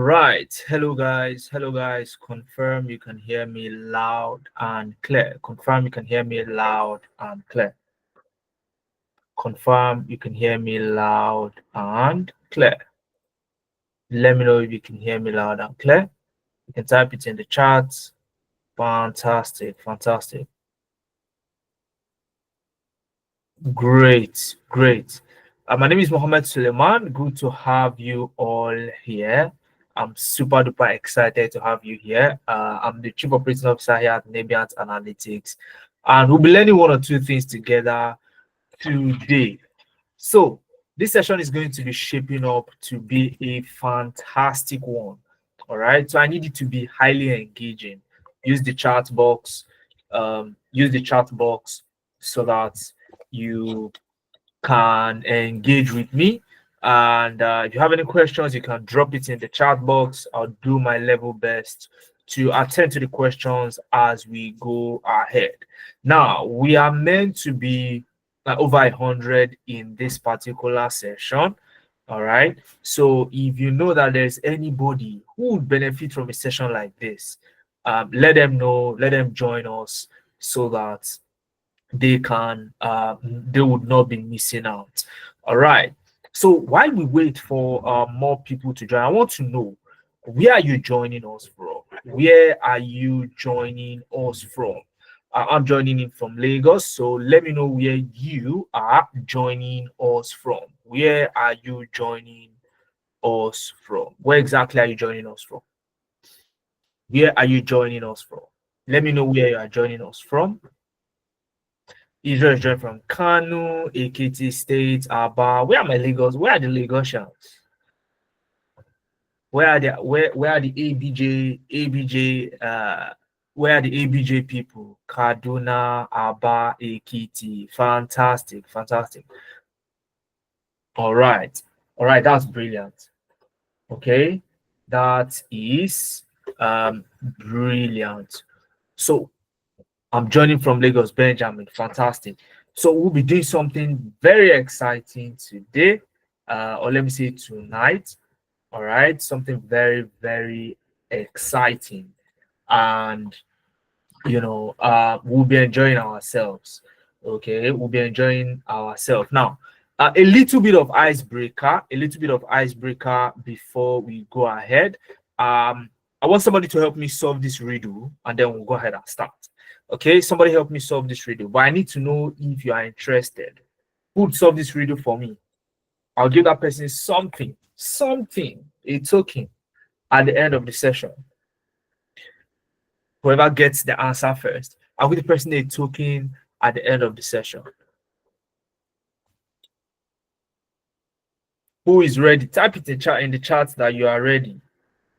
right. Hello, guys. Confirm you can hear me loud and clear. Confirm you can hear me loud and clear. Confirm you can hear me loud and clear. Let me know if you can hear me loud and clear. You can type it in the chat. Fantastic. Fantastic. Great. Great. My name is Mohammed Suleiman. Good to have you all here. I'm super duper excited to have you here. I'm the Chief Operating Officer here at Nebiant Analytics, and we'll be learning one or two things together today. So, this session is going to be shaping up to be a fantastic one. All right. So, I need it to be highly engaging. Use the chat box. Use the chat box so that you can engage with me. And if you have any questions, you can drop it in the chat box. I'll do my level best to attend to the questions as we go ahead. Now, we are meant to be over 100 in this particular session. All right. So if you know that there's anybody who would benefit from a session like this, let them know, let them join us so that they would not be missing out. All right. So while we wait for more people to join, I want to know, where are you joining us from? Where are you joining us from? I'm joining in from Lagos, so let me know where you are joining us from. Where are you joining us from? Where exactly are you joining us from? Where are you joining us from? Let me know where you are joining us from. Israel is joined from Kano, Ekiti State, Aba. Where are my Lagos? Where are the Lagosians? Where are the ABJ where are the ABJ people? Kaduna, Aba, Ekiti. Fantastic, fantastic. All right. All right, that's brilliant. Okay. That is brilliant. So I'm joining from Lagos, Benjamin. Fantastic. So we'll be doing something very exciting today, or let me say tonight. All right, something very, very exciting, and we'll be enjoying ourselves. Okay, we'll be enjoying ourselves now. A little bit of icebreaker, before we go ahead. I want somebody to help me solve this riddle, and then we'll go ahead and start. Okay, somebody help me solve this riddle, but I need to know if you are interested. Who would solve this riddle for me? I'll give that person something, a token at the end of the session. Whoever gets the answer first, I'll give the person a token at the end of the session. Who is ready? Type it in the chat that you are ready.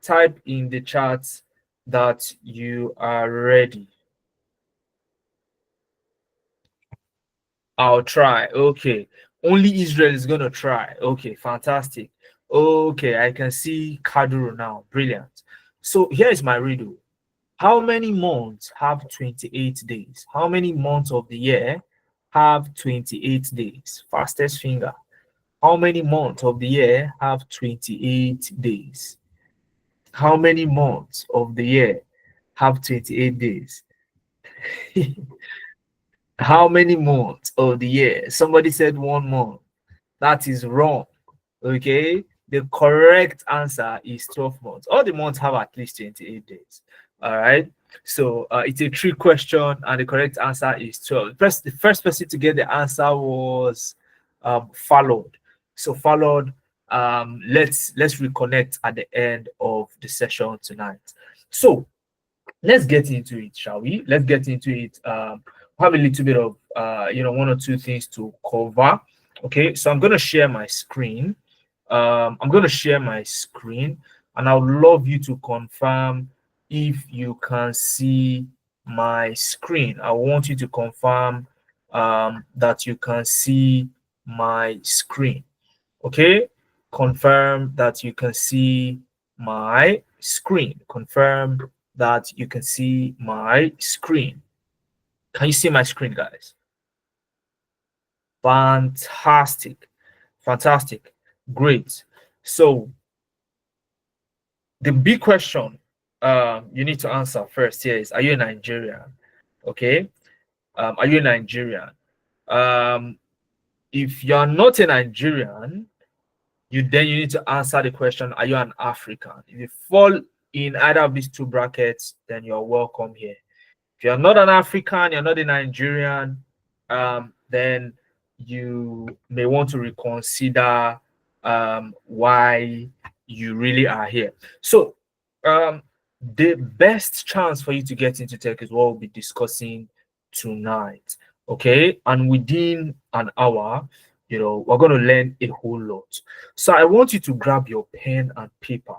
Type in the chat that you are ready. I'll try. Okay. Only Israel is going to try. Okay, fantastic. Okay, I can see Kaduru now. Brilliant. So here's my riddle. How many months have 28 days? How many months of the year have 28 days? Fastest finger. How many months of the year have 28 days? How many months of the year have 28 days? How many months of the year? Somebody said 1 month. That is wrong. Okay. The correct answer is 12 months. All the months have at least 28 days. All right. So it's a trick question, and the correct answer is 12. The first person to get the answer was followed. So followed. Let's reconnect at the end of the session tonight. So let's get into it, shall we? Let's get into it. Have a little bit of one or two things to cover. Okay, so I'm gonna share my screen. And I would love you to confirm if you can see my screen. I want you to confirm that you can see my screen. Okay, confirm that you can see my screen. Confirm that you can see my screen. Can you see my screen, guys? Fantastic. Fantastic. Great. So the big question you need to answer first here is, are you a Nigerian? Okay. Are you a Nigerian? Um, if you're not a Nigerian, you need to answer the question, are you an African? If you fall in either of these two brackets, then you're welcome here. If you're not an African, you're not a Nigerian, then you may want to reconsider why you really are here. So the best chance for you to get into tech is what we'll be discussing tonight. Okay, and within an hour, we're going to learn a whole lot. So I want you to grab your pen and paper.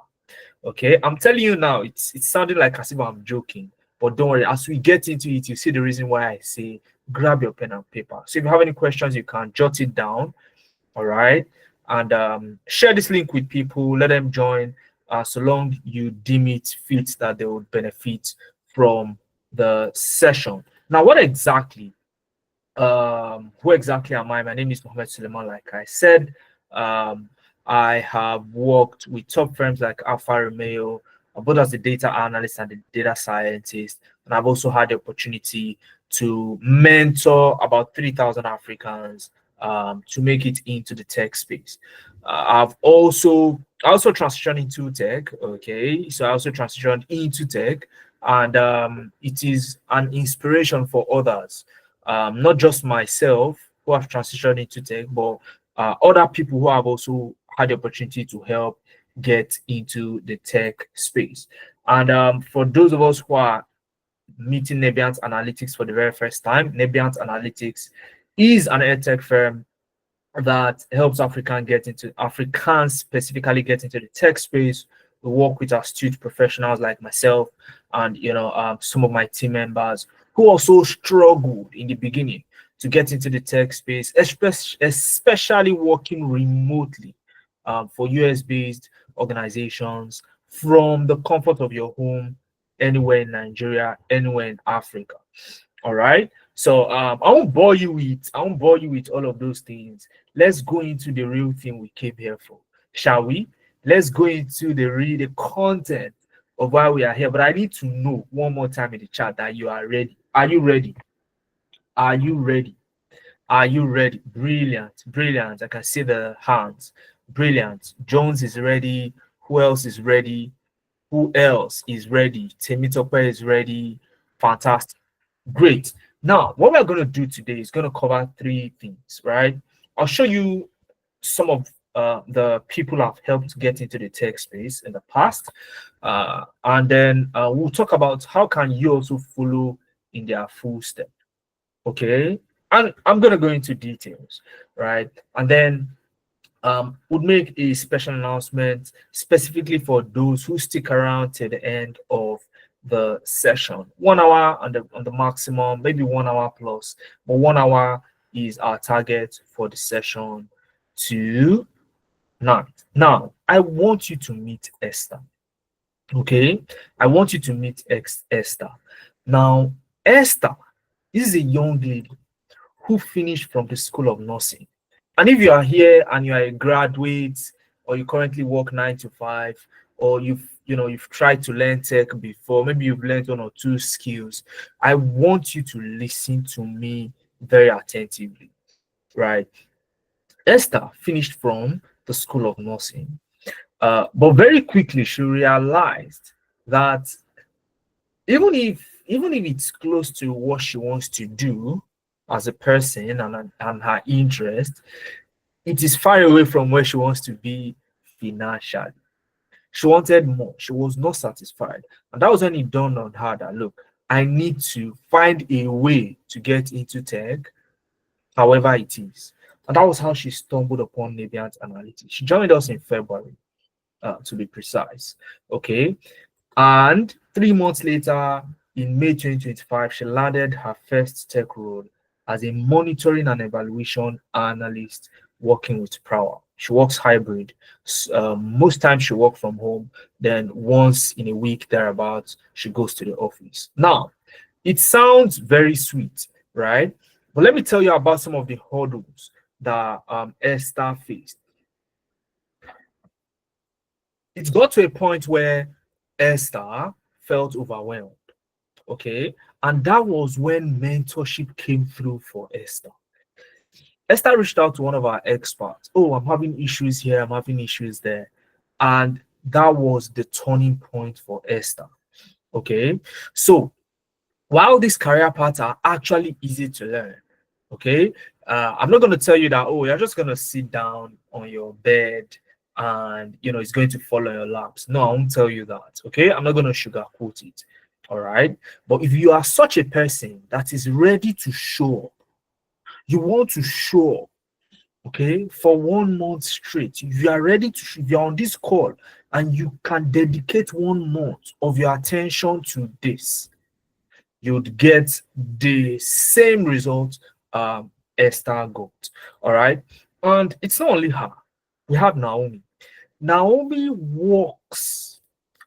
Okay, I'm telling you now, it's sounding like as if I'm joking, but don't worry. As we get into it, you see the reason why I say grab your pen and paper. So if you have any questions, you can jot it down. All right, and share this link with people. Let them join. So long you deem it fit that they would benefit from the session. Now, who exactly am I? My name is Mohammed Suleiman. Like I said, I have worked with top firms like Alfa Romeo, both as the data analyst and the data scientist. And I've also had the opportunity to mentor about 3,000 Africans to make it into the tech space. I also transitioned into tech. Okay, so I also transitioned into tech, and it is an inspiration for others, not just myself who have transitioned into tech, but other people who have also had the opportunity to help get into the tech space. And for those of us who are meeting Nebiant Analytics for the very first time, Nebiant Analytics is an edtech firm that helps Africans specifically get into the tech space. We work with astute professionals like myself and some of my team members who also struggled in the beginning to get into the tech space, especially working remotely for US-based organizations from the comfort of your home, anywhere in Nigeria, anywhere in Africa. All right. So I won't bore you with all of those things. Let's go into the real thing we came here for, shall we? Let's go into the content of why we are here. But I need to know one more time in the chat that you are ready. Are you ready? Are you ready? Are you ready? Brilliant, brilliant. I can see the hands. Brilliant. Jones is ready. Who else is ready? Who else is ready? Temitope is ready. Fantastic. Great. Now, what we're going to do today is going to cover three things, right? I'll show you some of the people I've helped get into the tech space in the past. And then we'll talk about how can you also follow in their footsteps. Okay. And I'm going to go into details, right? And then would make a special announcement specifically for those who stick around till the end of the session. 1 hour on the maximum, maybe 1 hour plus, but 1 hour is our target for the session tonight. Now, I want you to meet Esther. Okay, I want you to meet Esther. Now, Esther is a young lady who finished from the School of Nursing. And if you are here and you are a graduate, or you currently work 9 to 5, or you've tried to learn tech before, maybe you've learned 1 or 2 skills, I want you to listen to me very attentively, right? Esther finished from the School of Nursing, but very quickly she realized that even if it's close to what she wants to do as a person and her interest, it is far away from where she wants to be financially. She wanted more. She was not satisfied. And that was when it dawned on her that, look, I need to find a way to get into tech, however it is. And that was how she stumbled upon Nebiant Analytics. She joined us in February, to be precise. Okay. And 3 months later, in May 2025, she landed her first tech role as a monitoring and evaluation analyst working with Prower. She works hybrid. Most times she works from home. Then once in a week, thereabouts, she goes to the office. Now, it sounds very sweet, right? But let me tell you about some of the hurdles that Esther faced. it got to a point where Esther felt overwhelmed. Okay. And that was when mentorship came through for Esther. Esther reached out to one of our experts. Oh, I'm having issues here, I'm having issues there. And that was the turning point for Esther. Okay. So while these career paths are actually easy to learn, okay, I'm not going to tell you that, oh, you're just going to sit down on your bed and, it's going to fall on your laps. No, I won't tell you that. Okay. I'm not going to sugarcoat it. All right. But if you are such a person that is ready to show up, you want to show up, okay, for 1 month straight, you are ready to, you're on this call and you can dedicate 1 month of your attention to this, you'd get the same result Esther got. All right. And it's not only her, we have Naomi. Naomi works.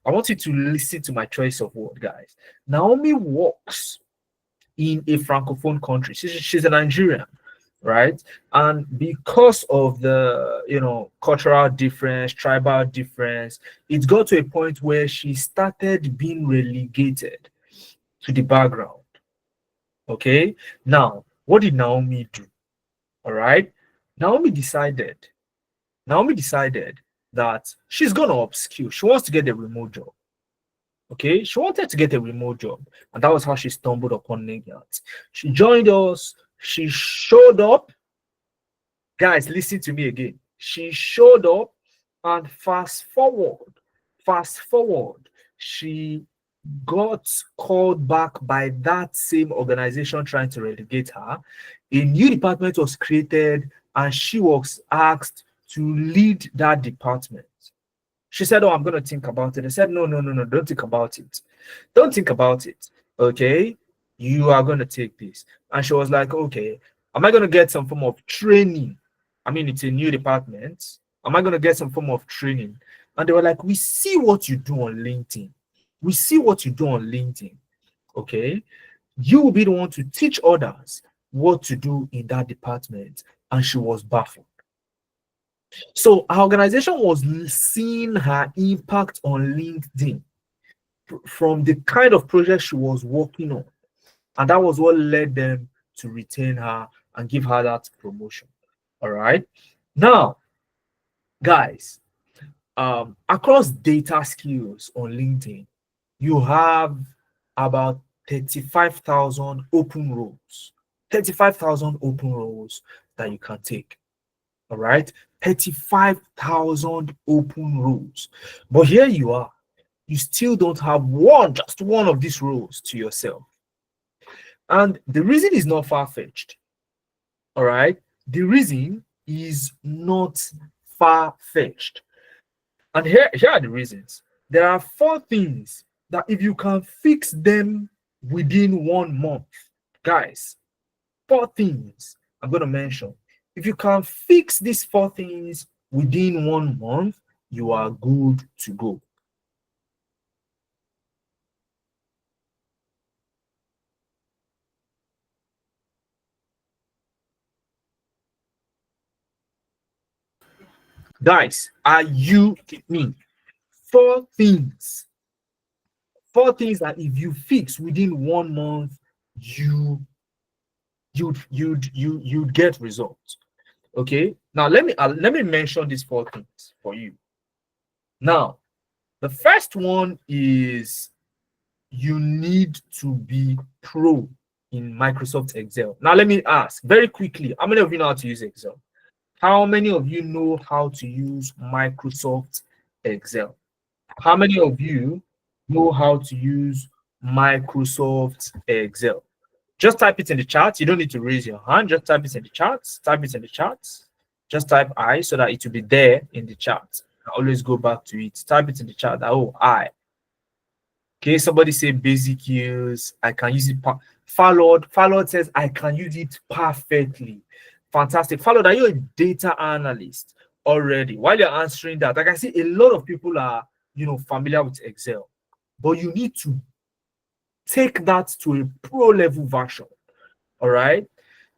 I want you to listen to my choice of word, guys. Naomi works in a francophone country. She's a Nigerian, right? And because of the cultural difference, tribal difference, it got to a point where she started being relegated to the background. Okay. Now, what did Naomi do? All right. Naomi decided that she's gonna upskill. She wants to get a remote job. Okay, she wanted to get a remote job, and that was how she stumbled upon NIGERIAN. She joined us. She showed up. Guys, listen to me again. She showed up, and fast forward, she got called back by that same organization trying to relegate her. A new department was created, and she was asked to lead that department. She said, oh, I'm going to think about it. I said, no, don't think about it. Don't think about it. Okay, you are going to take this. And she was like, okay, am I going to get some form of training? I mean, it's a new department. Am I going to get some form of training? And they were like, we see what you do on LinkedIn. We see what you do on LinkedIn. Okay, you will be the one to teach others what to do in that department. And she was baffled. So our organization was seeing her impact on LinkedIn from the kind of project she was working on. And that was what led them to retain her and give her that promotion. All right. Now, guys, across data skills on LinkedIn, you have about 35,000 open roles. 35,000 open roles that you can take. All right. 35,000 open roles. But here you are. You still don't have just one of these roles to yourself. And the reason is not far-fetched. All right. The reason is not far-fetched. And here are the reasons. There are 4 things that if you can fix them within 1 month, guys, 4 things I'm going to mention. If you can fix these 4 things within 1 month, you are good to go. Guys, are you with me? 4 things. 4 things that if you fix within 1 month, you'd get results. Okay. Now let me mention these 4 things for you. Now, the first one is you need to be pro in Microsoft Excel. Now let me ask very quickly, how many of you know how to use Excel? How many of you know how to use Microsoft Excel? How many of you know how to use Microsoft Excel? Just type it in the chat. You don't need to raise your hand. Just type it in the chat. Type it in the chat. Just type I so that it will be there in the chat. I always go back to it. Type it in the chat. Oh, I. Okay, somebody say basic use. I can use it. Followed says I can use it perfectly. Fantastic. Followed, are you a data analyst already? While you're answering that, I can see a lot of people are familiar with Excel, but you need to take that to a pro level version. All right.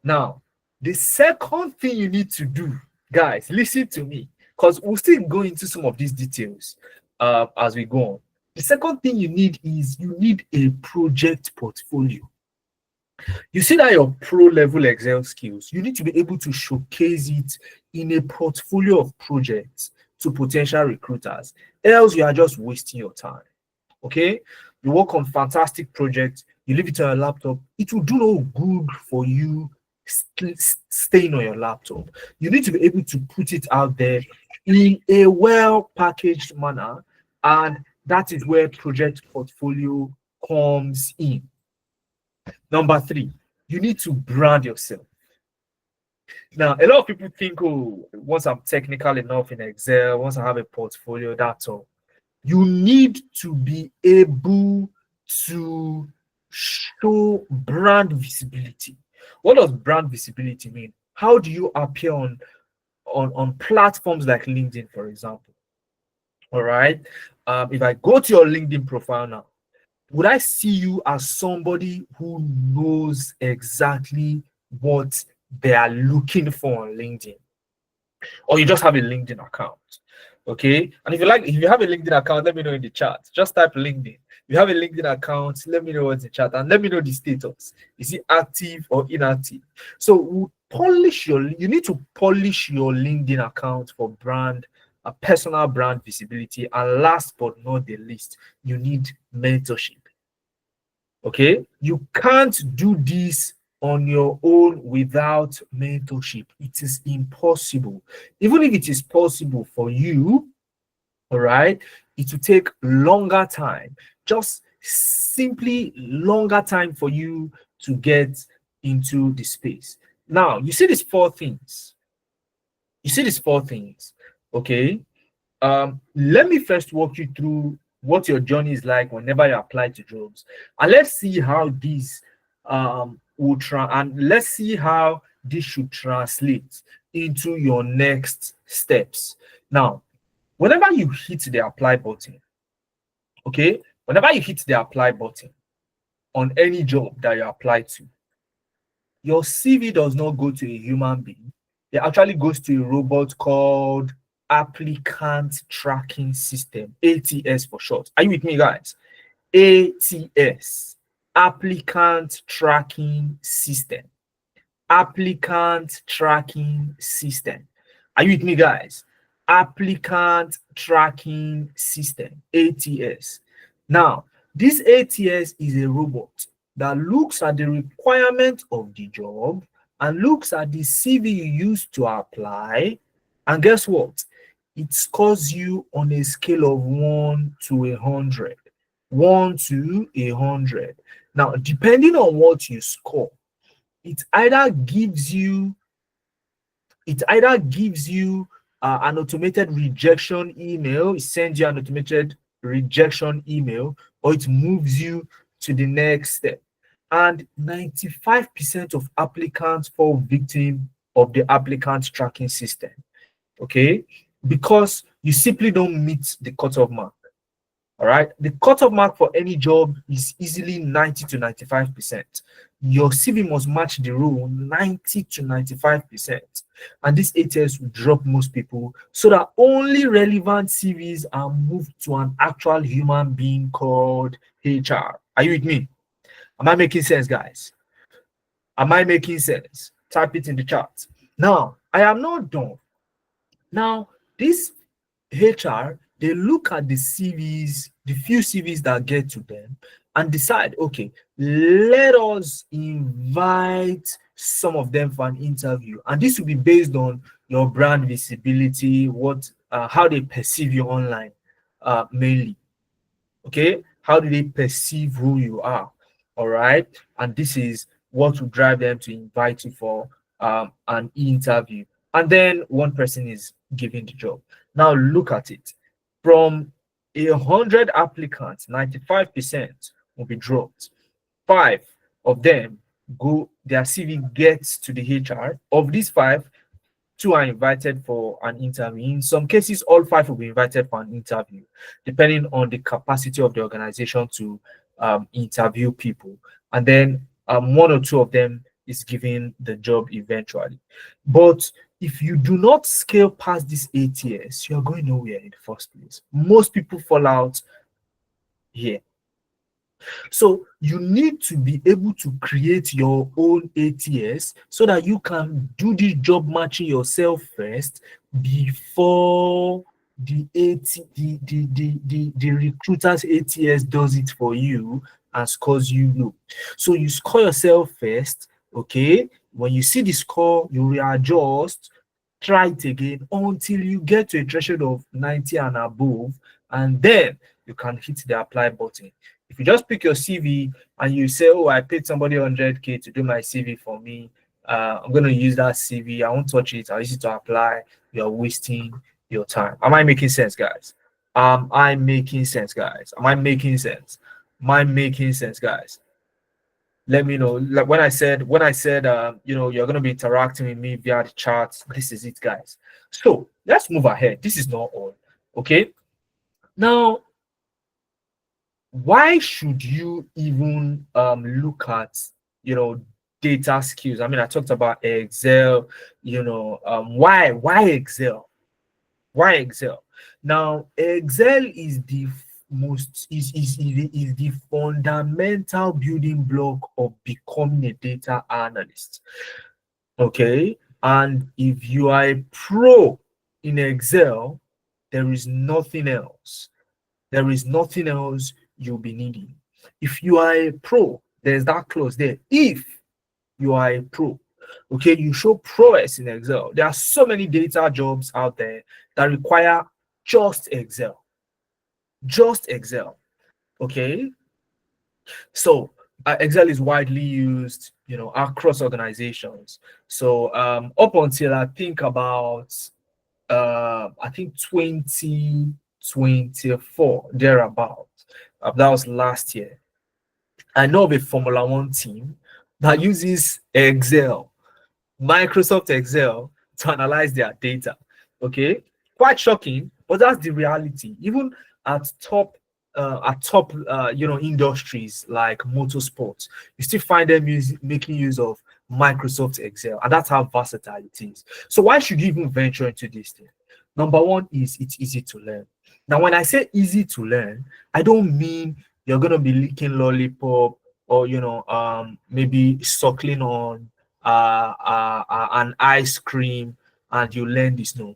Now, the second thing you need to do, guys, listen to me, because we'll still go into some of these details. as we go on. The second thing you need is you need a project portfolio. You see that your pro level Excel skills, you need to be able to showcase it in a portfolio of projects to potential recruiters. Else, you are just wasting your time. Okay, you work on fantastic projects, you leave it on your laptop, it will do no good for you staying on your laptop. You need to be able to put it out there in a well packaged manner, and that is where project portfolio comes in. Number three, you need to brand yourself. Now, a lot of people think, oh, once I'm technical enough in Excel, once I have a portfolio, that's all. You need to be able to show brand visibility. What does brand visibility mean? How do you appear on platforms like LinkedIn, for example? All right. If I go to your LinkedIn profile now, would I see you as somebody who knows exactly what they are looking for on LinkedIn? Or you just have a LinkedIn account? Okay. And if you have a LinkedIn account, let me know in the chat. Just type LinkedIn. If you have a LinkedIn account, let me know what's in the chat and let me know the status. Is it active or inactive? So you need to polish your LinkedIn account for a personal brand visibility. And last but not the least, you need mentorship. Okay, you can't do this on your own without mentorship. It is impossible. Even if it is possible for you, all right, it will take longer time, just simply longer time for you to get into the space. Now, you see these four things. Okay. Let me first walk you through what your journey is like whenever you apply to jobs, and let's see how this let's see how this should translate into your next steps. Now, whenever you hit the apply button, okay, whenever you hit the apply button on any job that you apply to, your CV does not go to a human being. It actually goes to a robot called Applicant Tracking System, ATS for short. Are you with me, guys? ATS, Applicant Tracking System. Applicant Tracking System. Are you with me, guys? Applicant Tracking System, ATS. Now, this ATS is a robot that looks at the requirement of the job and looks at the CV you used to apply. And guess what? It scores you on a scale of 1 to 100. 1 to 100. Now, depending on what you score, it either gives you an automated rejection email. It sends you an automated rejection email, or it moves you to the next step. And 95% of applicants fall victim of the applicant tracking system. Okay, because you simply don't meet the cutoff mark. All right, the cutoff mark for any job is easily 90 to 95%. Your CV must match the rule 90 to 95%. And this ATS will drop most people so that only relevant CVs are moved to an actual human being called HR. Are you with me? Am I making sense, guys? Am I making sense? Type it in the chat. Now, I am not done. Now, this HR, they look at the CVs, the few CVs that get to them, and decide, okay, let us invite some of them for an interview. And this will be based on your brand visibility, how they perceive you online, mainly. Okay, how do they perceive who you are? All right, and this is what will drive them to invite you for an interview. And then one person is given the job. Now look at it. From 100 applicants, 95% will be dropped. 5 of them their CV gets to the HR. Of these 5, 2 are invited for an interview. In some cases, all 5 will be invited for an interview, depending on the capacity of the organization to interview people. And then 1 or 2 of them is given the job eventually. But if you do not scale past this 8 years, you're going nowhere in the first place. Most people fall out here. So you need to be able to create your own ATS so that you can do this job matching yourself first before the recruiter's ATS does it for you and scores you low. So you score yourself first, okay? When you see the score, you readjust, try it again until you get to a threshold of 90 and above, and then you can hit the apply button. If you just pick your CV and you say, "Oh, I paid somebody 100K to do my CV for me. I'm going to use that CV. I won't touch it. I'll use it to apply." You're wasting your time. Am I making sense, guys? Am I making sense, guys? Am I making sense? Am I making sense, guys? Let me know. Like when I said, you're going to be interacting with me via the chat. This is it, guys. So let's move ahead. This is not all. Okay. Now, why should you even look at data skills? I mean, I talked about Excel. Why Excel? Why Excel? Now, Excel is the most is the fundamental building block of becoming a data analyst. Okay, and if you are a pro in Excel, there is nothing else. There is nothing else you'll be needing. If you are a pro, there's that clause there. If you are a pro, okay, you show prowess in Excel. There are so many data jobs out there that require just Excel. Just Excel. Okay. So Excel is widely used, across organizations. So up until I think 2024, thereabout. That was last year. I know of a Formula One team that uses Excel, Microsoft Excel, to analyze their data. Okay, quite shocking, but that's the reality. Even at top, industries like motorsports, you still find them making use of Microsoft Excel, and that's how versatile it is. So why should you even venture into this thing? Number one is it's easy to learn. Now, when I say easy to learn, I don't mean you're gonna be licking lollipop or maybe suckling on an ice cream and you learn this. No,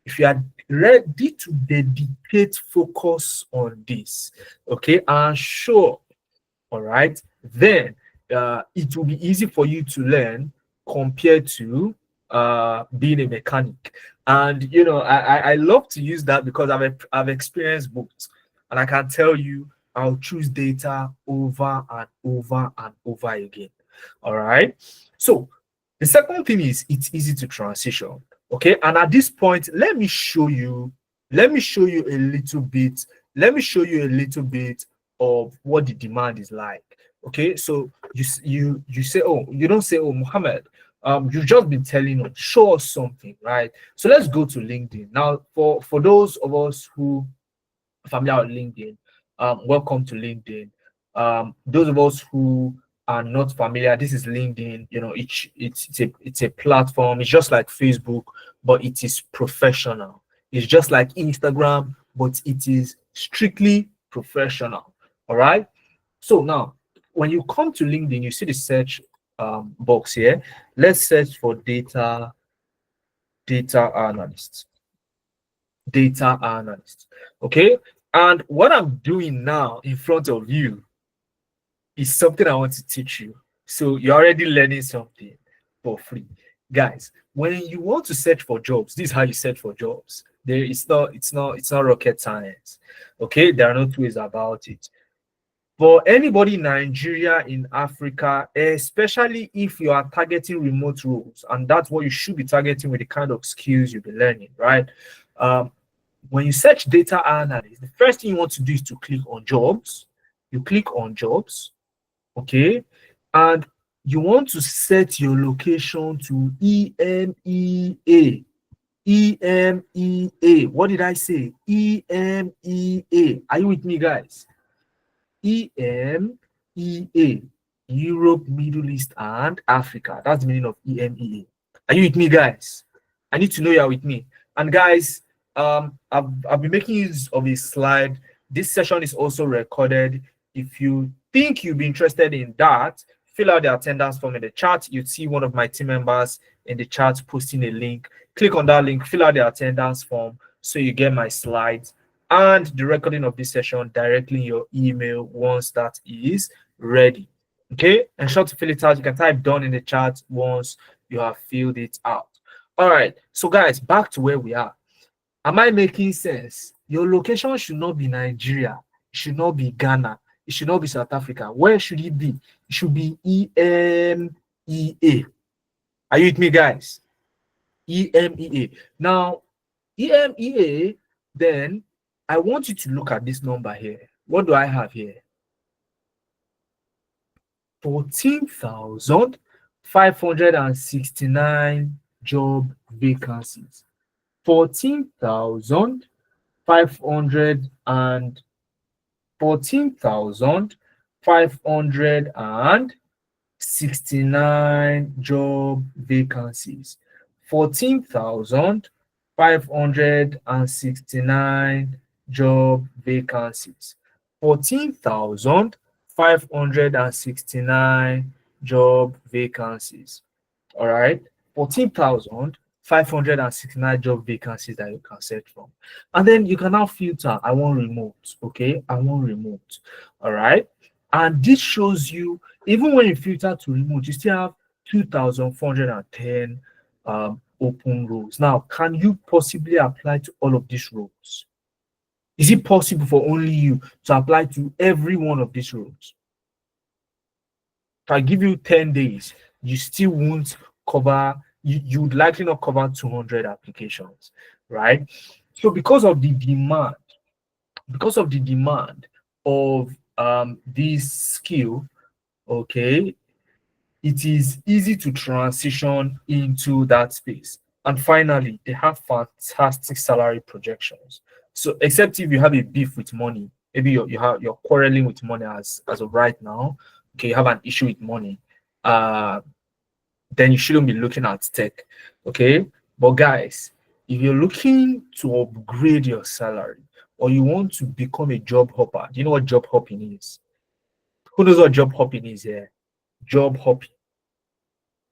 if you are ready to dedicate focus on this, okay, and sure, all right, then it will be easy for you to learn compared to being a mechanic. And I love to use that because I've experienced both, and I can tell you I'll choose data over and over and over again. All right. So the second thing is it's easy to transition. Okay. And at this point, let me show you a little bit. Let me show you a little bit of what the demand is like. Okay. So you say, oh, you don't say, oh, Mohammed, you've just been telling us, show us something, right? So let's go to LinkedIn. Now, for those of us who familiar with LinkedIn, welcome to LinkedIn. Those of us who are not familiar, this is LinkedIn. It's a platform. It's just like Facebook, but it is professional. It's just like Instagram, but it is strictly professional. All right. So now, when you come to LinkedIn, you see the search box here. Let's search for data analyst. Data analyst. Okay. And what I'm doing now in front of you is something I want to teach you. So you're already learning something for free. Guys, when you want to search for jobs, this is how you search for jobs. It's not rocket science. Okay, there are no two ways about it. For anybody in Nigeria, in Africa, especially if you are targeting remote roles, and that's what you should be targeting with the kind of skills you'll be learning, right? When you search data analyst, the first thing you want to do is to click on jobs. You click on jobs, okay? And you want to set your location to EMEA. EMEA. What did I say? EMEA. Are you with me, guys? EMEA. Europe, Middle East, and Africa. That's the meaning of EMEA. Are you with me, guys? I need to know you're with me. And guys, I've been making use of a slide. This session is also recorded. If you think you'd be interested in that, fill out the attendance form in the chat. You'd see one of my team members in the chat posting a link. Click on that link, fill out the attendance form so you get my slides and the recording of this session directly in your email once that is ready. Okay, ensure to fill it out. You can type done in the chat once you have filled it out. All right, so guys, back to where we are. Am I making sense? Your location should not be Nigeria. It should not be Ghana. It should not be South Africa. Where should it be? It should be EMEA. Are you with me, guys? EMEA. Now, EMEA, then I want you to look at this number here. What do I have here? 14,569 job vacancies. 14,569 job vacancies. 14,569 job vacancies. 14,569 job vacancies. All right, 14,569 job vacancies that you can search from. And then you can now filter, I want remote. Okay, I want remote. All right, and this shows you, even when you filter to remote, you still have 2,410 open roles. Now, can you possibly apply to all of these roles? Is it possible for only you to apply to every one of these roles? If I give you 10 days, you still won't cover, you would likely not cover 200 applications, right? So because of the demand of this skill, okay, it is easy to transition into that space. And finally, they have fantastic salary projections. So except if you have a beef with money, maybe you're quarreling with money as of right now, okay, you have an issue with money, then you shouldn't be looking at tech, okay? But guys, if you're looking to upgrade your salary or you want to become a job hopper, do you know what job hopping is? Who knows what job hopping is here? Job hopping.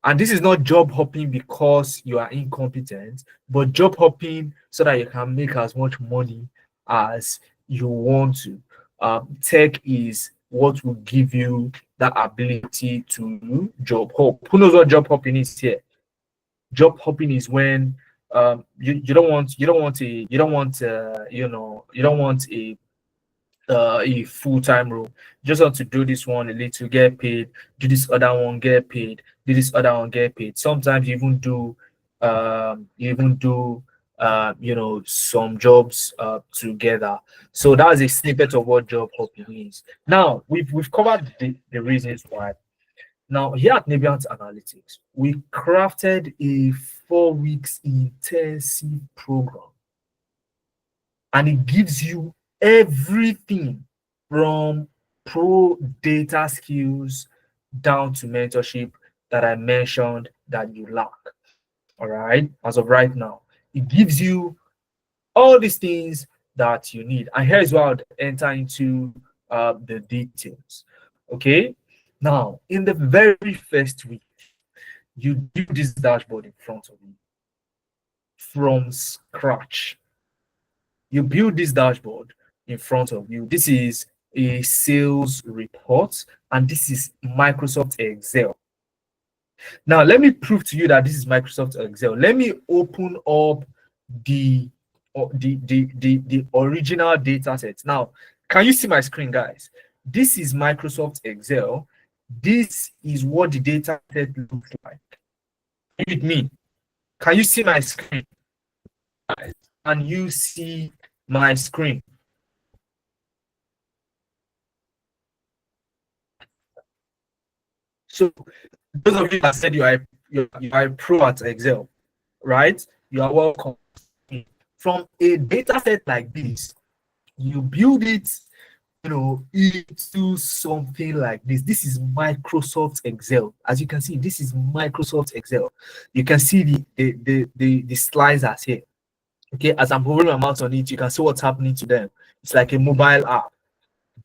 And this is not job hopping because you are incompetent, but job hopping so that you can make as much money as you want to. Tech is what will give you that ability to job hop. Who knows what job hopping is here? Job hopping is when you don't want a full-time role. You just want to do this one a little, get paid, do this other one, get paid, do this other one, get paid. Sometimes you even do some jobs together. So that's a snippet of what job hopping is. Now we've covered the reasons why. Now here at NIGERIAN Analytics, we crafted a 4 weeks intensive program, and it gives you everything from pro data skills down to mentorship that I mentioned that you lack. All right, as of right now, it gives you all these things that you need. And here's where I'll enter into the details. Okay, now in the very first week, you do this dashboard in front of you from scratch. You build this dashboard in front of you. This is a sales report, and this is Microsoft Excel. Now, let me prove to you that this is Microsoft Excel. Let me open up the original data set. Now, can you see my screen, guys? This is Microsoft Excel. This is what the data set looks like. Are you with me? Can you see my screen? Can you see my screen? So those of you that said you are a pro at Excel, right? You are welcome. From a data set like this, you build it into something like this. This is Microsoft Excel. As you can see, this is Microsoft Excel. You can see the slides here. Okay, as I'm hovering my mouse on it, you can see what's happening to them. It's like a mobile app.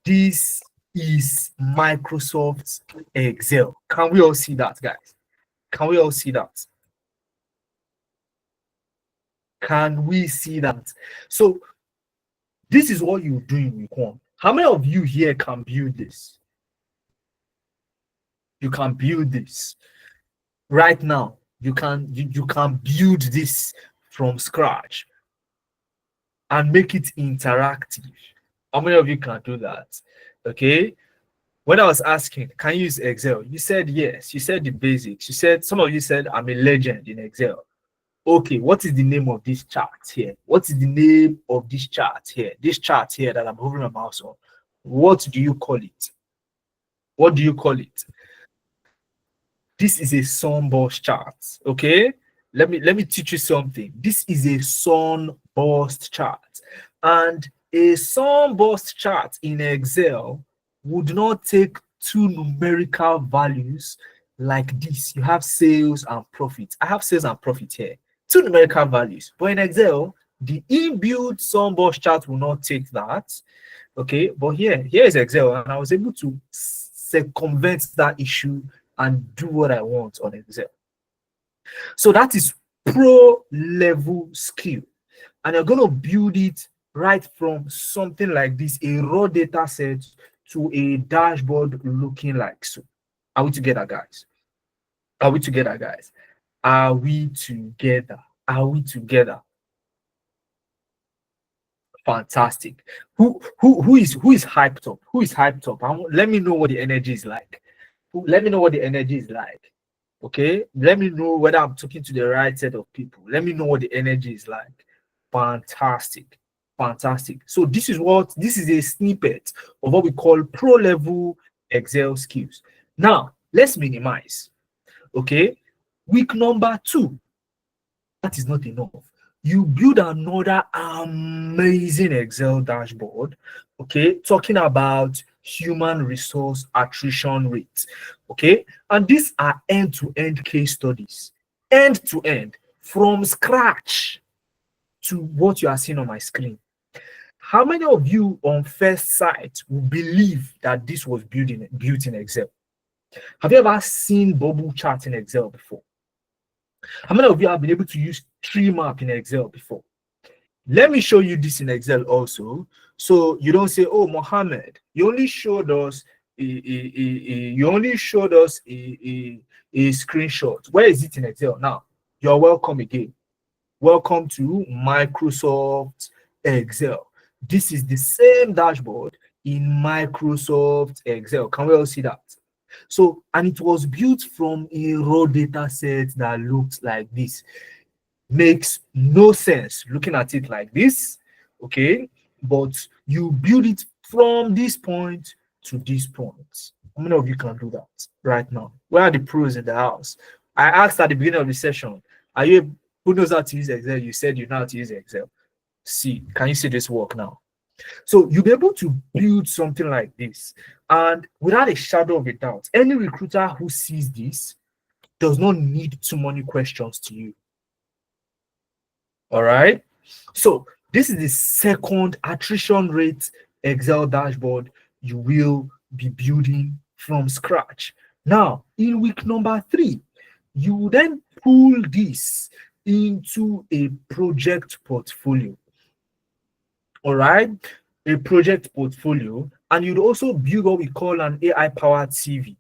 This is Microsoft Excel. Can we all see that, guys? Can we all see that? Can we see that? So this is what you do in week one. How many of you here can build this? You can build this right now. You can build this from scratch and make it interactive. How many of you can do that? Okay. When I was asking, can you use Excel? You said yes. You said the basics. You said, some of you said, I'm a legend in Excel. Okay, what is the name of this chart here? What is the name of this chart here? This chart here that I'm hovering my mouse on. What do you call it? What do you call it? This is a sunburst chart. Okay, let me teach you something. This is a sunburst chart, and a sunburst chart in Excel would not take two numerical values like this. You have sales and profit. I have sales and profit here, two numerical values, but in Excel the inbuilt sunburst chart will not take that. Okay, but here is Excel, and I was able to circumvent that issue and do what I want on Excel. So that is pro level skill, and you're going to build it right from something like this, a raw data set, to a dashboard looking like so. Are we together, guys? Are we together, guys? Are we together? Are we together? Fantastic. Who is hyped up? Who is hyped up? Let me know what the energy is like. Let me know what the energy is like. Okay, let me know whether I'm talking to the right set of people. Let me know what the energy is like. Fantastic. Fantastic. So this is a snippet of what we call pro level Excel skills. Now let's minimize. Okay, week number 2. That is not enough. You build another amazing Excel dashboard, okay, talking about human resource attrition rate, okay, and these are end-to-end case studies, end-to-end, from scratch to what you are seeing on my screen. How many of you on first sight will believe that this was built in Excel? Have you ever seen bubble chart in Excel before? How many of you have been able to use tree map in Excel before? Let me show you this in Excel also, so you don't say, "Oh, Mohammed, you only showed us a screenshot. Where is it in Excel?" Now, you're welcome again. Welcome to Microsoft Excel. This is the same dashboard in Microsoft Excel. Can we all see that? So, and it was built from a raw data set that looked like this. Makes no sense looking at it like this, okay? But you build it from this point to this point. How many of you can do that right now? Where are the pros in the house? I asked at the beginning of the session, are you who knows how to use Excel? You said you know how to use Excel. See, can you see this work now? So you'll be able to build something like this, and without a shadow of a doubt, any recruiter who sees this does not need too many questions to you. All right. So this is the second attrition rate Excel dashboard you will be building from scratch. Now, in week number 3, you then pull this into a project portfolio. All right, a project portfolio, and you'd also build what we call an AI-powered CV.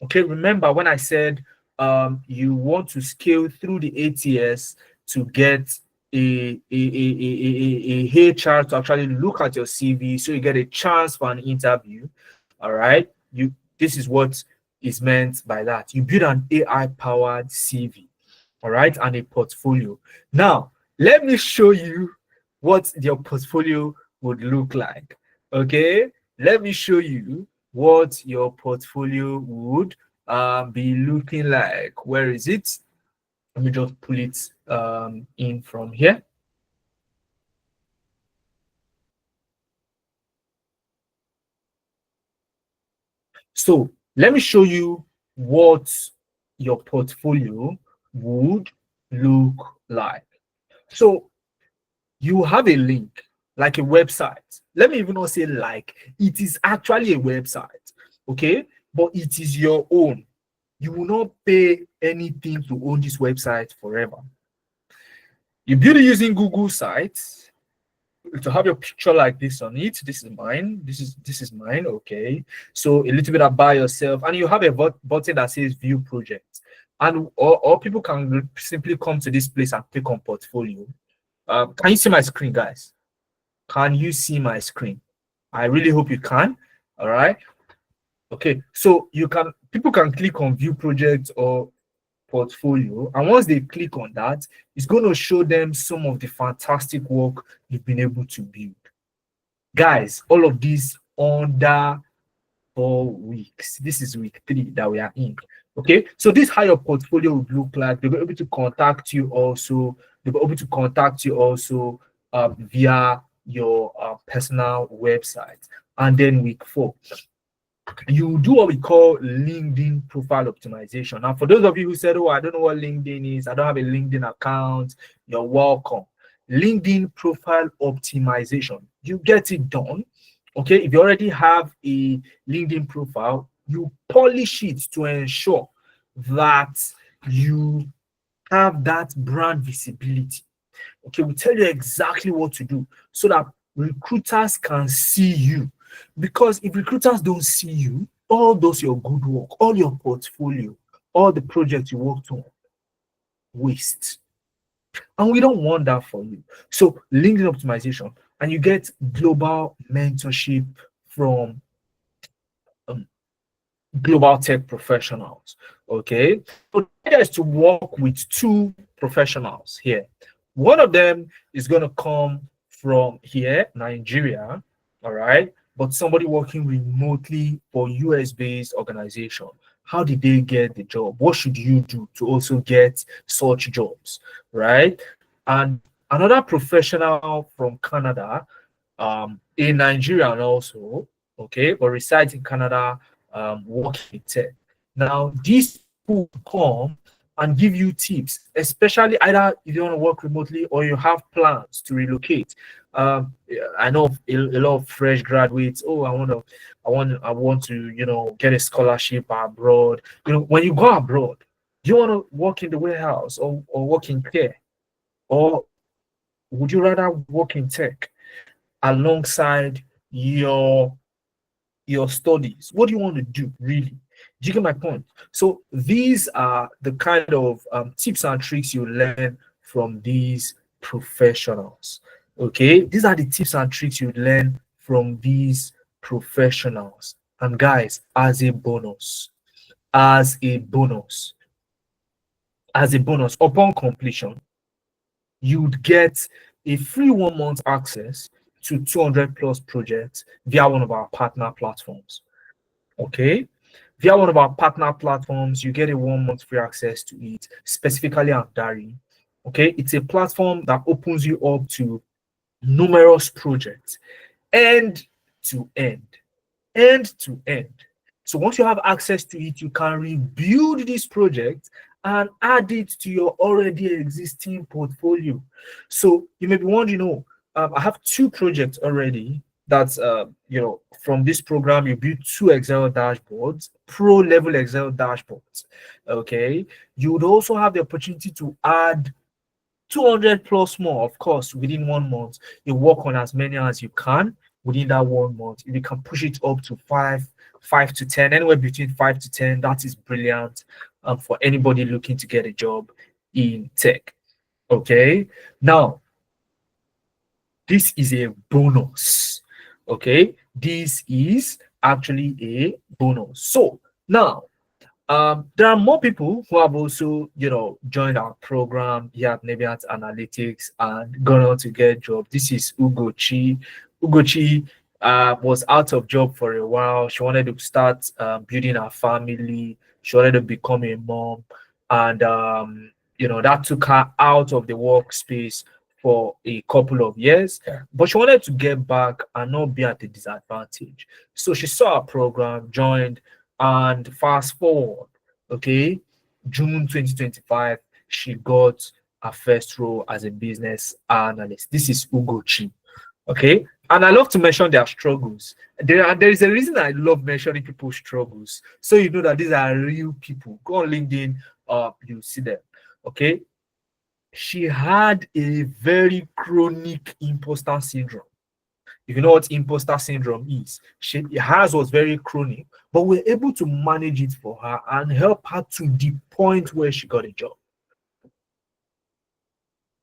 Okay, remember when I said you want to scale through the ATS to get a HR to actually look at your CV, so you get a chance for an interview. All right, this is what is meant by that. You build an AI-powered CV, all right, and a portfolio. Now, let me show you what your portfolio would look like. Okay, let me show you what your portfolio would be looking like. Where is it? Let me just pull it in from here. So let me show you what your portfolio would look like. So you have a link, like a website. Let me even not say like, it is actually a website, okay? But it is your own. You will not pay anything to own this website forever. You build it using Google Sites to have your picture like this on it. This is mine. This is mine. Okay. So a little bit about yourself, and you have a button that says View Project, and or people can simply come to this place and click on Portfolio. Can you see my screen, guys? Can you see my screen? I really hope you can. All right. Okay. So people can click on View Project or Portfolio, and once they click on that, it's going to show them some of the fantastic work you've been able to build. Guys, all of these under 4 weeks. This is week 3 that we are in. Okay, so this how your portfolio would look like. They'll be able to contact you also. They'll be able to contact you also via your personal website. And then week 4, you do what we call LinkedIn profile optimization. Now, for those of you who said, "Oh, I don't know what LinkedIn is, I don't have a LinkedIn account," you're welcome. LinkedIn profile optimization, you get it done. Okay, if you already have a LinkedIn profile, you polish it to ensure that you have that brand visibility. Okay, we tell you exactly what to do so that recruiters can see you. Because if recruiters don't see you, all those your good work, all your portfolio, all the projects you worked on, waste. And we don't want that for you. So LinkedIn optimization, and you get global mentorship from um, global tech professionals. Okay, so there's to work with 2 professionals here. One of them is going to come from here, Nigeria, all right, but somebody working remotely for US based organization. How did they get the job? What should you do to also get such jobs, right? And another professional from Canada, a Nigerian also, okay, but resides in Canada, working in tech. Now, these people come and give you tips, especially either if you want to work remotely or you have plans to relocate. I know a lot of fresh graduates. Oh, I want to, get a scholarship abroad. When you go abroad, do you want to work in the warehouse or work in care, or would you rather work in tech alongside your studies? What do you want to do, really? Do you get my point? So these are the kind of tips and tricks you learn from these professionals. Okay, these are the tips and tricks you learn from these professionals. And guys, as a bonus, upon completion, you'd get a free 1 month access to 200 plus projects via one of our partner platforms. Okay, via one of our partner platforms, you get a 1 month free access to it, specifically on Dari. Okay, it's a platform that opens you up to numerous projects, end to end, end to end. So once you have access to it, you can rebuild this project and add it to your already existing portfolio. So you may be wondering, I have 2 projects already. That's from this program, you build 2 Excel dashboards, pro level Excel dashboards. Okay, you would also have the opportunity to add 200 plus more, of course, within 1 month. You work on as many as you can within that 1 month. If you can push it up to 5 to 10, anywhere between 5 to 10, that is brilliant for anybody looking to get a job in tech. Okay, now this is a bonus. Okay, this is actually a bonus. So now there are more people who have also, joined our program here at Nebiant Analytics and gone on to get jobs. This is Ugochi. Ugochi was out of job for a while. She wanted to start building her family. She wanted to become a mom, and that took her out of the workspace for a couple of years. But she wanted to get back and not be at a disadvantage. So she saw our program, joined, And fast forward, okay, June 2025, she got her first role as a business analyst. This is Ugochi. Okay. And I love to mention their struggles. There is a reason I love mentioning people's struggles. So you know that these are real people. Go on LinkedIn, you see them. Okay. She had a very chronic imposter syndrome. If you know what imposter syndrome is, hers was very chronic, but we're able to manage it for her and help her to the point where she got a job.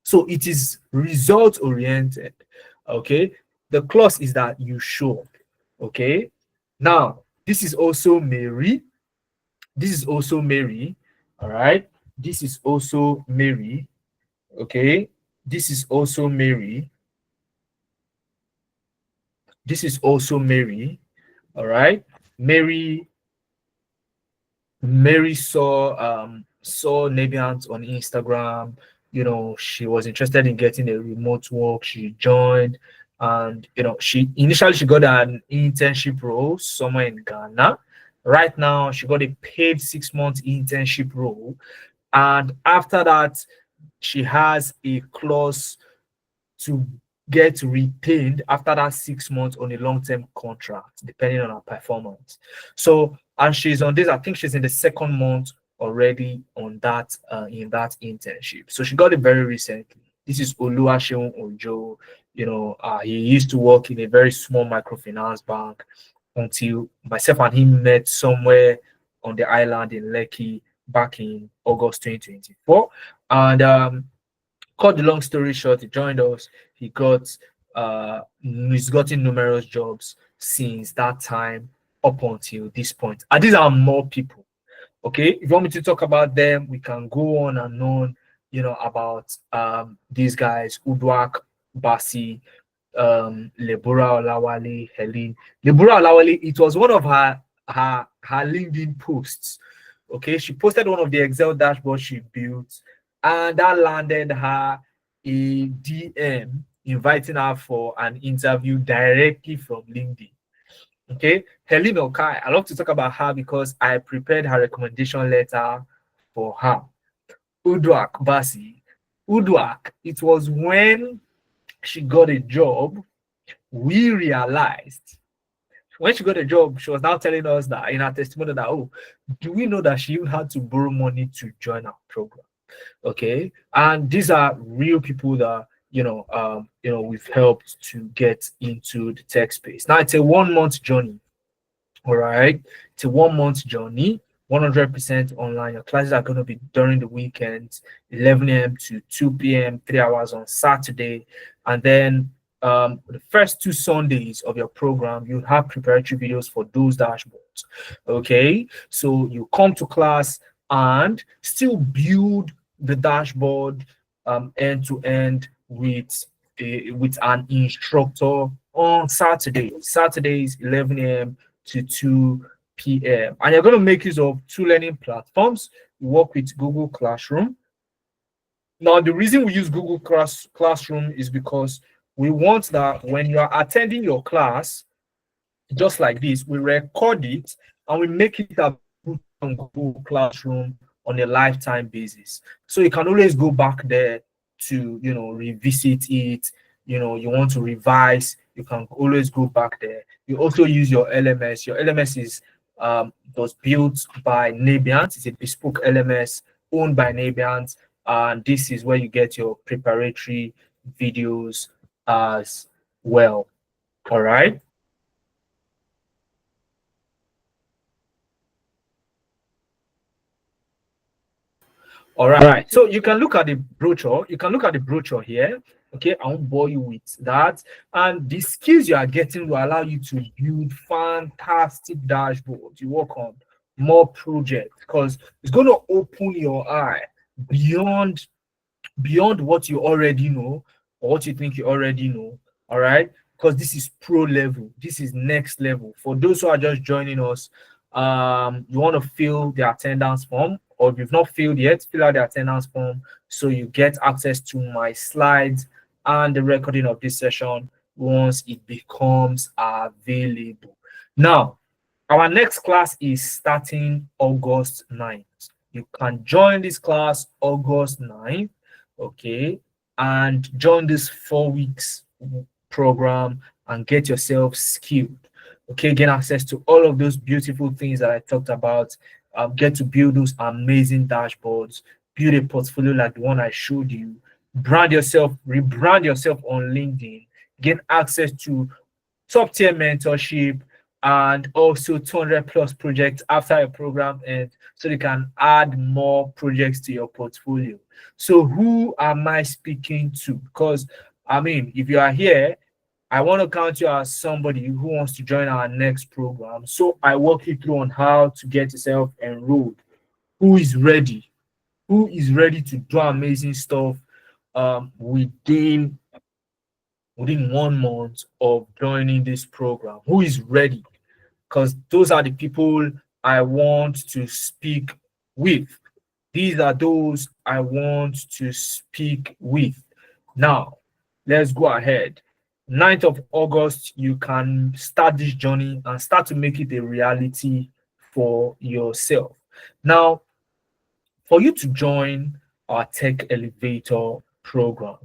So it is result oriented. Okay. The clause is that you show up. Okay. Now, this is also Mary. This is also Mary. All right. This is also Mary. Okay. This is also Mary. This is also Mary. All right. Mary saw Nebiant on Instagram. You know, she was interested in getting a remote work. She joined, and you know, she got an internship role somewhere in Ghana. Right now, she got a paid 6 month internship role, and after that, she has a clause to get retained after that 6 months on a long-term contract, depending on her performance. So, and she's on this, I think she's in the second month already on that in that internship. So she got it very recently. This is Oluwaseun Ojo. You know, he used to work in a very small microfinance bank until myself and him met somewhere on the island in Lekki back in August 2024. And cut the long story short, he joined us. He's gotten numerous jobs since that time up until this point. And these are more people. Okay. If you want me to talk about them, we can go on and on, you know, about these guys, Udwak, Basi, Lebura Olawale, Helen. Lebura Olawale, it was one of her LinkedIn posts. Okay, she posted one of the Excel dashboards she built, and that landed her a DM inviting her for an interview directly from LinkedIn. Okay, Helen Okai, I love to talk about her because I prepared her recommendation letter for her. Udwak Basi. Udwak, it was when she got a job, we realized when she got a job, she was now telling us that in her testimony that, oh, do we know that she even had to borrow money to join our program? Okay. And these are real people that, we've helped to get into the tech space. Now it's a 1 month journey. All right. It's a 1 month journey, 100% online. Your classes are going to be during the weekends, 11 a.m. to 2 p.m., 3 hours on Saturday. And then the first 2 Sundays of your program, you have preparatory videos for those dashboards. Okay. So you come to class and still build the dashboard end to end with an instructor on Saturday. Saturdays, 11 a.m. to 2 p.m. And you're going to make use of two learning platforms. You work with Google Classroom. Now, the reason we use Google Classroom is because we want that when you are attending your class, just like this, we record it and we make it available on Google Classroom on a lifetime basis. So you can always go back there to, revisit it. You want to revise, you can always go back there. You also use your LMS. Your LMS was built by Nebiant. It's a bespoke LMS owned by Nebiant. And this is where you get your preparatory videos as well. All right. All right. So you can look at the brochure. You can look at the brochure here. Okay, I won't bore you with that. And the skills you are getting will allow you to build fantastic dashboards. You work on more projects because it's going to open your eye beyond what you already know or what you think you already know. All right, because this is pro level. This is next level. For those who are just joining us, you want to fill the attendance form, or if you've not filled yet, fill out the attendance form so you get access to my slides and the recording of this session once it becomes available. Now, Our next class is starting August 9th. You can join this class August 9th, okay, and join this 4 weeks program and get yourself skilled. Okay, gain access to all of those beautiful things that I talked about. Get to build those amazing dashboards, build a portfolio like the one I showed you, brand yourself, rebrand yourself on LinkedIn, gain access to top tier mentorship, and also 200 plus projects after a program ends, so you can add more projects to your portfolio. So who am I speaking to? Because I mean, if you are here, I want to count you as somebody who wants to join our next program. So I walk you through on how to get yourself enrolled. Who is ready? Who is ready to do amazing stuff within 1 month of joining this program? Who is ready? Because those are the people I want to speak with. These are those I want to speak with. Now, let's go ahead. 9th of August, you can start this journey and start to make it a reality for yourself. Now, for you to join our Tech Elevator program,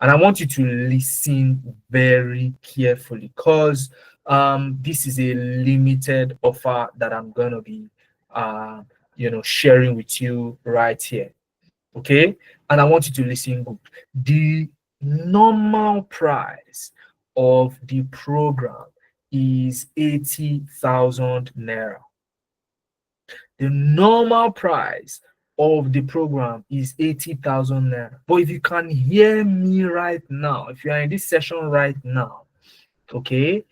and I want you to listen very carefully, because this is a limited offer that I'm going to be sharing with you right here. Okay, and I want you to listen good. The normal price of the program is 80,000 naira. The normal price of the program is 80,000 naira. But if you can hear me right now, if you are in this session right now, okay,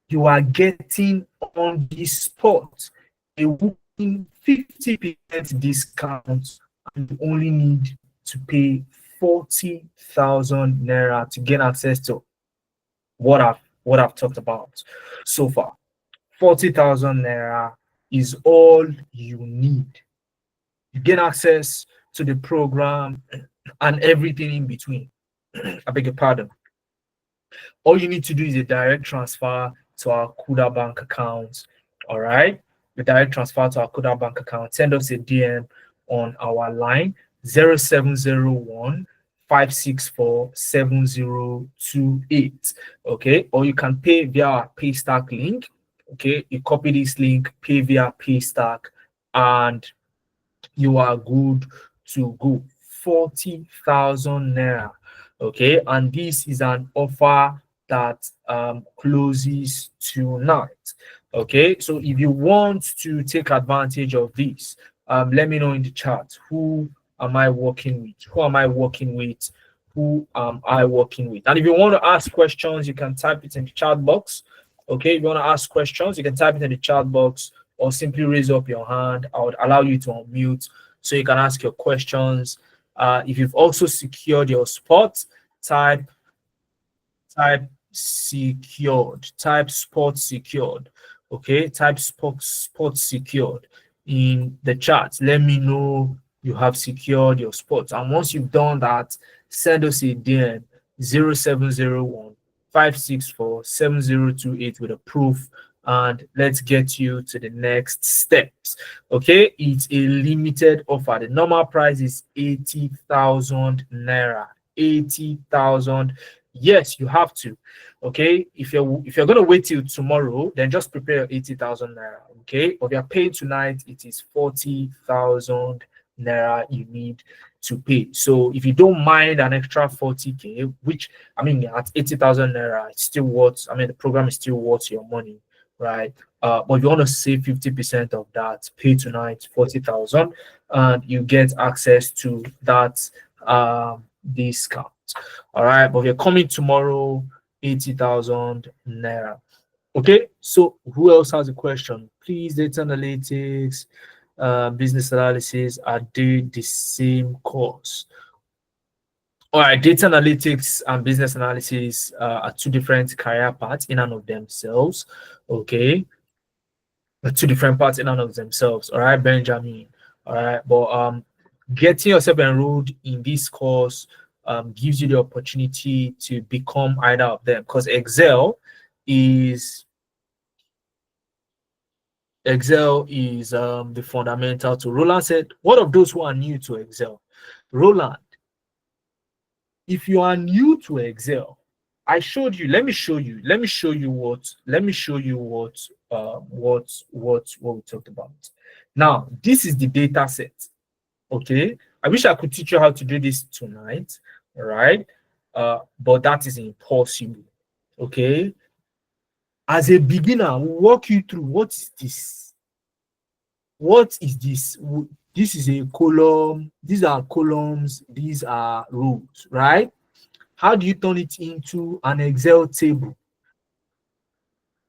you are getting on the spot a whopping 50% discount, and you only need to pay 40,000 naira to gain access to what I've talked about so far. 40,000 naira is all you need. You gain access to the program and everything in between. I beg your pardon. All you need to do is a direct transfer to our Kuda bank account. All right. The direct transfer to our Kuda bank account. Send us a DM on our line 0701 564 7028. Okay. Or you can pay via our Paystack link. Okay. You copy this link, pay via Paystack, and you are good to go. 40,000 naira. Okay, and this is an offer that closes tonight. Okay, so if you want to take advantage of this, let me know in the chat. Who am I working with? Who am I working with? Who am I working with? And if you want to ask questions, you can type it in the chat box. Okay, if you want to ask questions, you can type it in the chat box or simply raise up your hand. I would allow you to unmute so you can ask your questions. If you've also secured your spot, type secured, type spot secured. Okay, type spot secured in the chat. Let me know you have secured your spot. And once you've done that, send us a DM 0701 564 7028 with a proof, and let's get you to the next steps. Okay, it's a limited offer. The normal price is 80,000 naira. 80,000. Yes, you have to. Okay, if you're gonna wait till tomorrow, then just prepare 80,000 naira. Okay, but if you're paying tonight, it is 40,000 naira you need to pay. So if you don't mind an extra 40k, which I mean at 80,000 naira, it's still worth. I mean the program is still worth your money, right? But if you want to save 50% of that, pay tonight 40,000, and you get access to that discount. All right, but if you're coming tomorrow, 80,000 naira. Okay, so who else has a question? Please, data analytics, business analysis, are they the same course? All right, data analytics and business analysis are two different career paths in and of themselves. Okay, two different parts in and of themselves. All right, Benjamin. All right, but getting yourself enrolled in this course gives you the opportunity to become either of them, because Excel is Excel is the fundamental to Roland said, what of those who are new to Excel? Roland, if you are new to Excel, I showed you, let me show you what we talked about. Now, this is the data set. Okay. I wish I could teach you how to do this tonight. All right. But that is impossible. Okay. As a beginner, we'll walk you through what is this? What is this? This is a column, these are columns, these are rows, right? How do you turn it into an Excel table?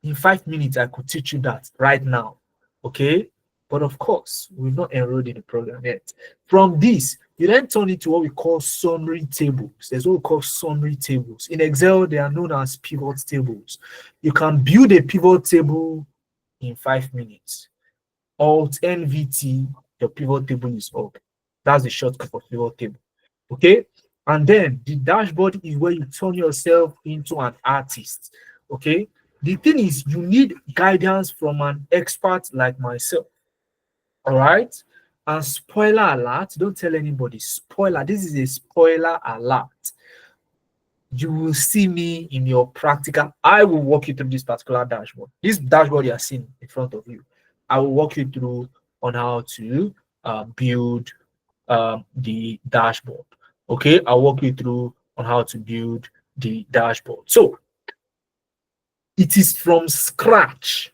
In 5 minutes, I could teach you that right now. Okay. But of course, we've not enrolled in the program yet. From this, you then turn it to what we call summary tables. There's what we call summary tables. In Excel, they are known as pivot tables. You can build a pivot table in 5 minutes. Alt NVT, your pivot table is up. That's the shortcut for pivot table. Okay. And then the dashboard is where you turn yourself into an artist. Okay. The thing is, you need guidance from an expert like myself. All right. And spoiler alert, don't tell anybody. Spoiler, this is a spoiler alert. You will see me in your practical. I will walk you through this particular dashboard. This dashboard you are seeing in front of you, I will walk you through on how to build the dashboard. Okay, I'll walk you through on how to build the dashboard. So it is from scratch,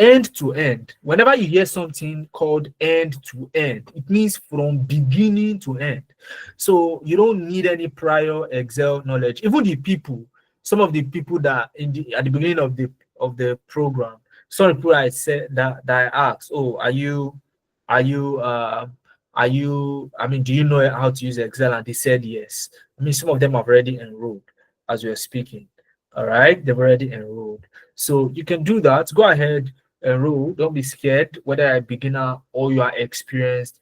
end to end. Whenever you hear something called end to end, it means from beginning to end. So you don't need any prior Excel knowledge. Even the people, some of the people that at the beginning of the program, some people I said that I asked, oh, are you I mean, do you know how to use Excel? And they said yes. I mean, some of them have already enrolled as we're speaking. All right, they've already enrolled. So you can do that. Go ahead, enroll. Don't be scared whether you're a beginner or you are experienced.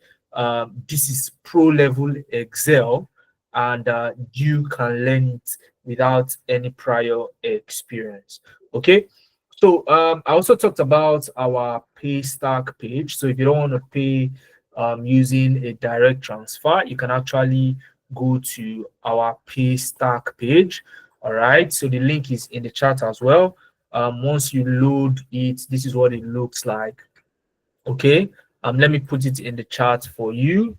This is pro level Excel, and you can learn it without any prior experience. Okay. So I also talked about our pay stack page. So if you don't want to pay using a direct transfer, you can actually go to our pay stack page. All right, so the link is in the chat as well. Once you load it, this is what it looks like. Okay, let me put it in the chat for you.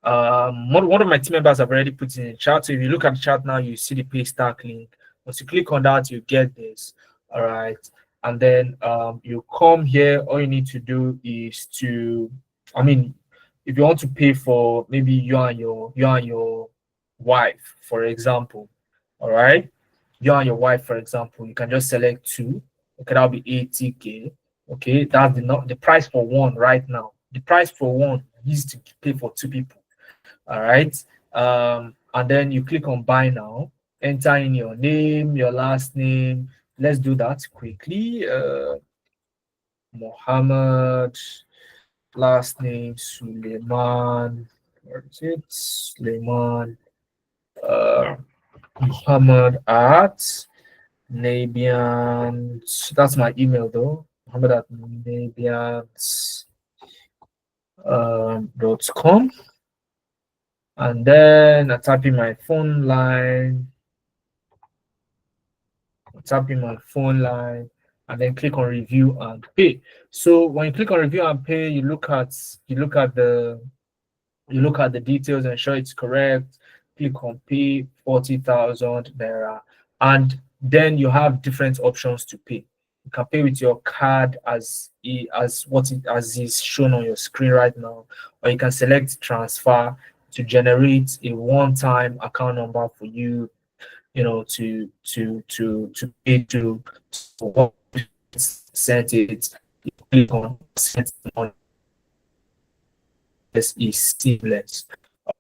One of my team members have already put it in the chat. So if you look at the chat now, you see the pay stack link. Once you click on that, you get this. All right, and then you come here. All you need to do is to, I mean, if you want to pay for maybe you and your wife, for example. All right, you and your wife, for example, you can just select two. Okay, that'll be 80K. Okay, that's the price for one right now. The price for one is to pay for two people. All right. And then you click on buy now, enter in your name, your last name. Let's do that quickly. Mohammed, last name Suleiman. Where is it? Suleiman. Muhammad at Nabian. That's my email though. Muhammad at Nabians.com. And then I type in my phone line. And then click on review and pay. So when you click on review and pay, you look at the details, ensure it's correct. Click on pay 40,000 naira, and then you have different options to pay. You can pay with your card as is shown on your screen right now, or you can select transfer to generate a one-time account number for you, to pay to send it. You click on send money. This is seamless.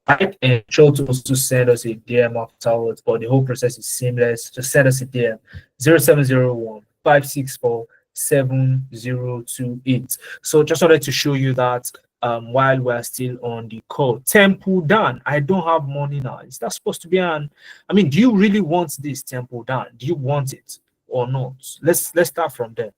Right? And sure to also send us a DM afterwards, but the whole process is seamless. Just send us a DM 0701 564 7028. So just wanted to show you that while we're still on the call. Temple Dan, I don't have money now. Is that supposed to be do you really want this, Temple Dan? Do you want it or not? Let's start from there.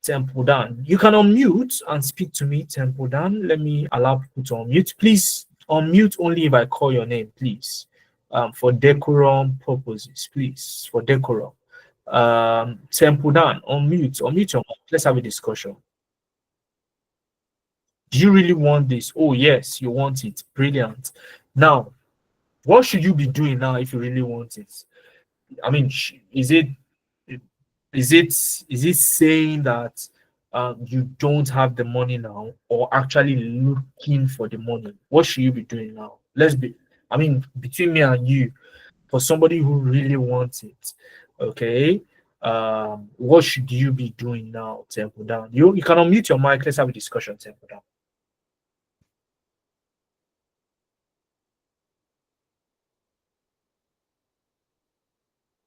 Temple Dan. You can unmute and speak to me, Temple Dan. Let me allow people to unmute. Please unmute only if I call your name, please. For decorum purposes, please. For decorum. Temple Dan, unmute your mic. Let's have a discussion. Do you really want this? Oh, yes, you want it. Brilliant. Now, what should you be doing now if you really want it? I mean, is it saying that you don't have the money now, or actually looking for the money? What should you be doing now? I mean, between me and you, for somebody who really wants it, okay, what should you be doing now, Temple Down? You can unmute your mic. Let's have a discussion, Temple Down.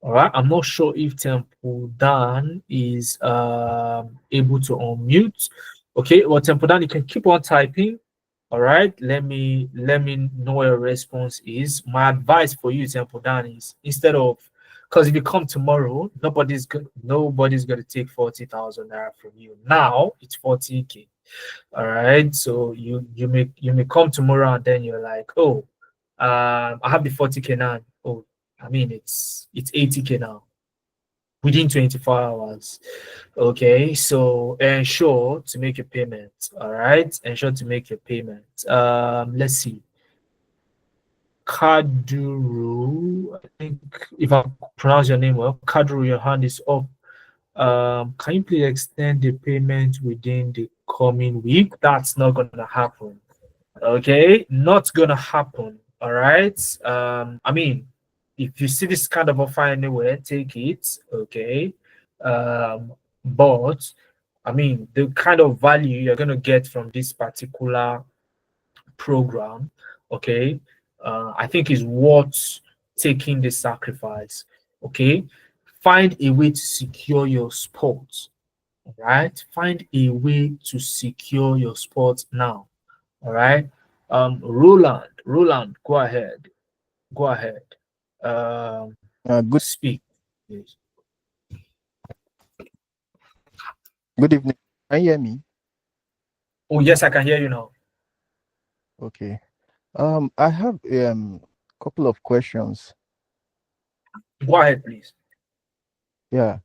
All right, I'm not sure if Temple Dan is able to unmute. Okay, well, Temple Dan, you can keep on typing. All right, let me know what your response is. My advice for you, Temple Dan, is instead of, because if you come tomorrow, nobody's gonna take 40,000 naira from you. Now it's 40K. All right, so you may come tomorrow and then you're like, oh, I have the 40K now. Oh, I mean, it's 80K now within 24 hours. Okay, so ensure to make your payment. All right, ensure to make your payment. Let's see. Kaduru, I think if I pronounce your name well, Kaduru, your hand is up. Can you please extend the payment within the coming week? That's not gonna happen. Okay, not gonna happen. All right. I mean, if you see this kind of offer anywhere, take it. Okay. But I mean, the kind of value you're gonna get from this particular program, okay, I think is worth taking the sacrifice. Okay, find a way to secure your spot. All right, find a way to secure your spot now. All right. Roland, go ahead. Go ahead. Good Speak, please. good evening. Can you hear me? Oh, yes, I can hear you now. Okay. I have couple of questions. Go ahead, please. Yeah.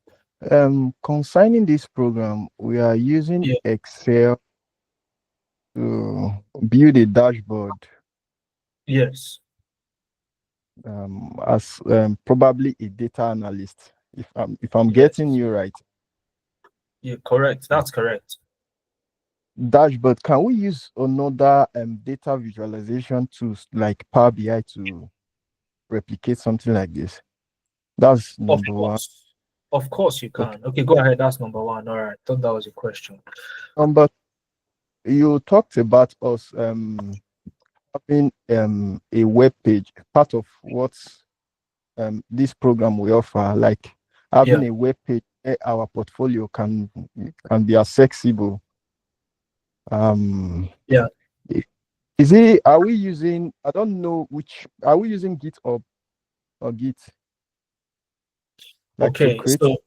Concerning this program, we are using Yeah. Excel to build a dashboard. Yes. As probably a data analyst, if I'm Yes. getting you right. Yeah, correct. That's correct. Dashboard. Can we use another data visualization tools like Power BI to replicate something like this? That's Of number one. course. Of course you Okay. can. Okay, go ahead. That's number one. All right. Thought that was a question. Number You talked about us having a web page, part of what this program will offer, like having Yeah. a web page where our portfolio can be accessible. Yeah. Are we using, I don't know which, are we using GitHub or Git, like to Okay. create? So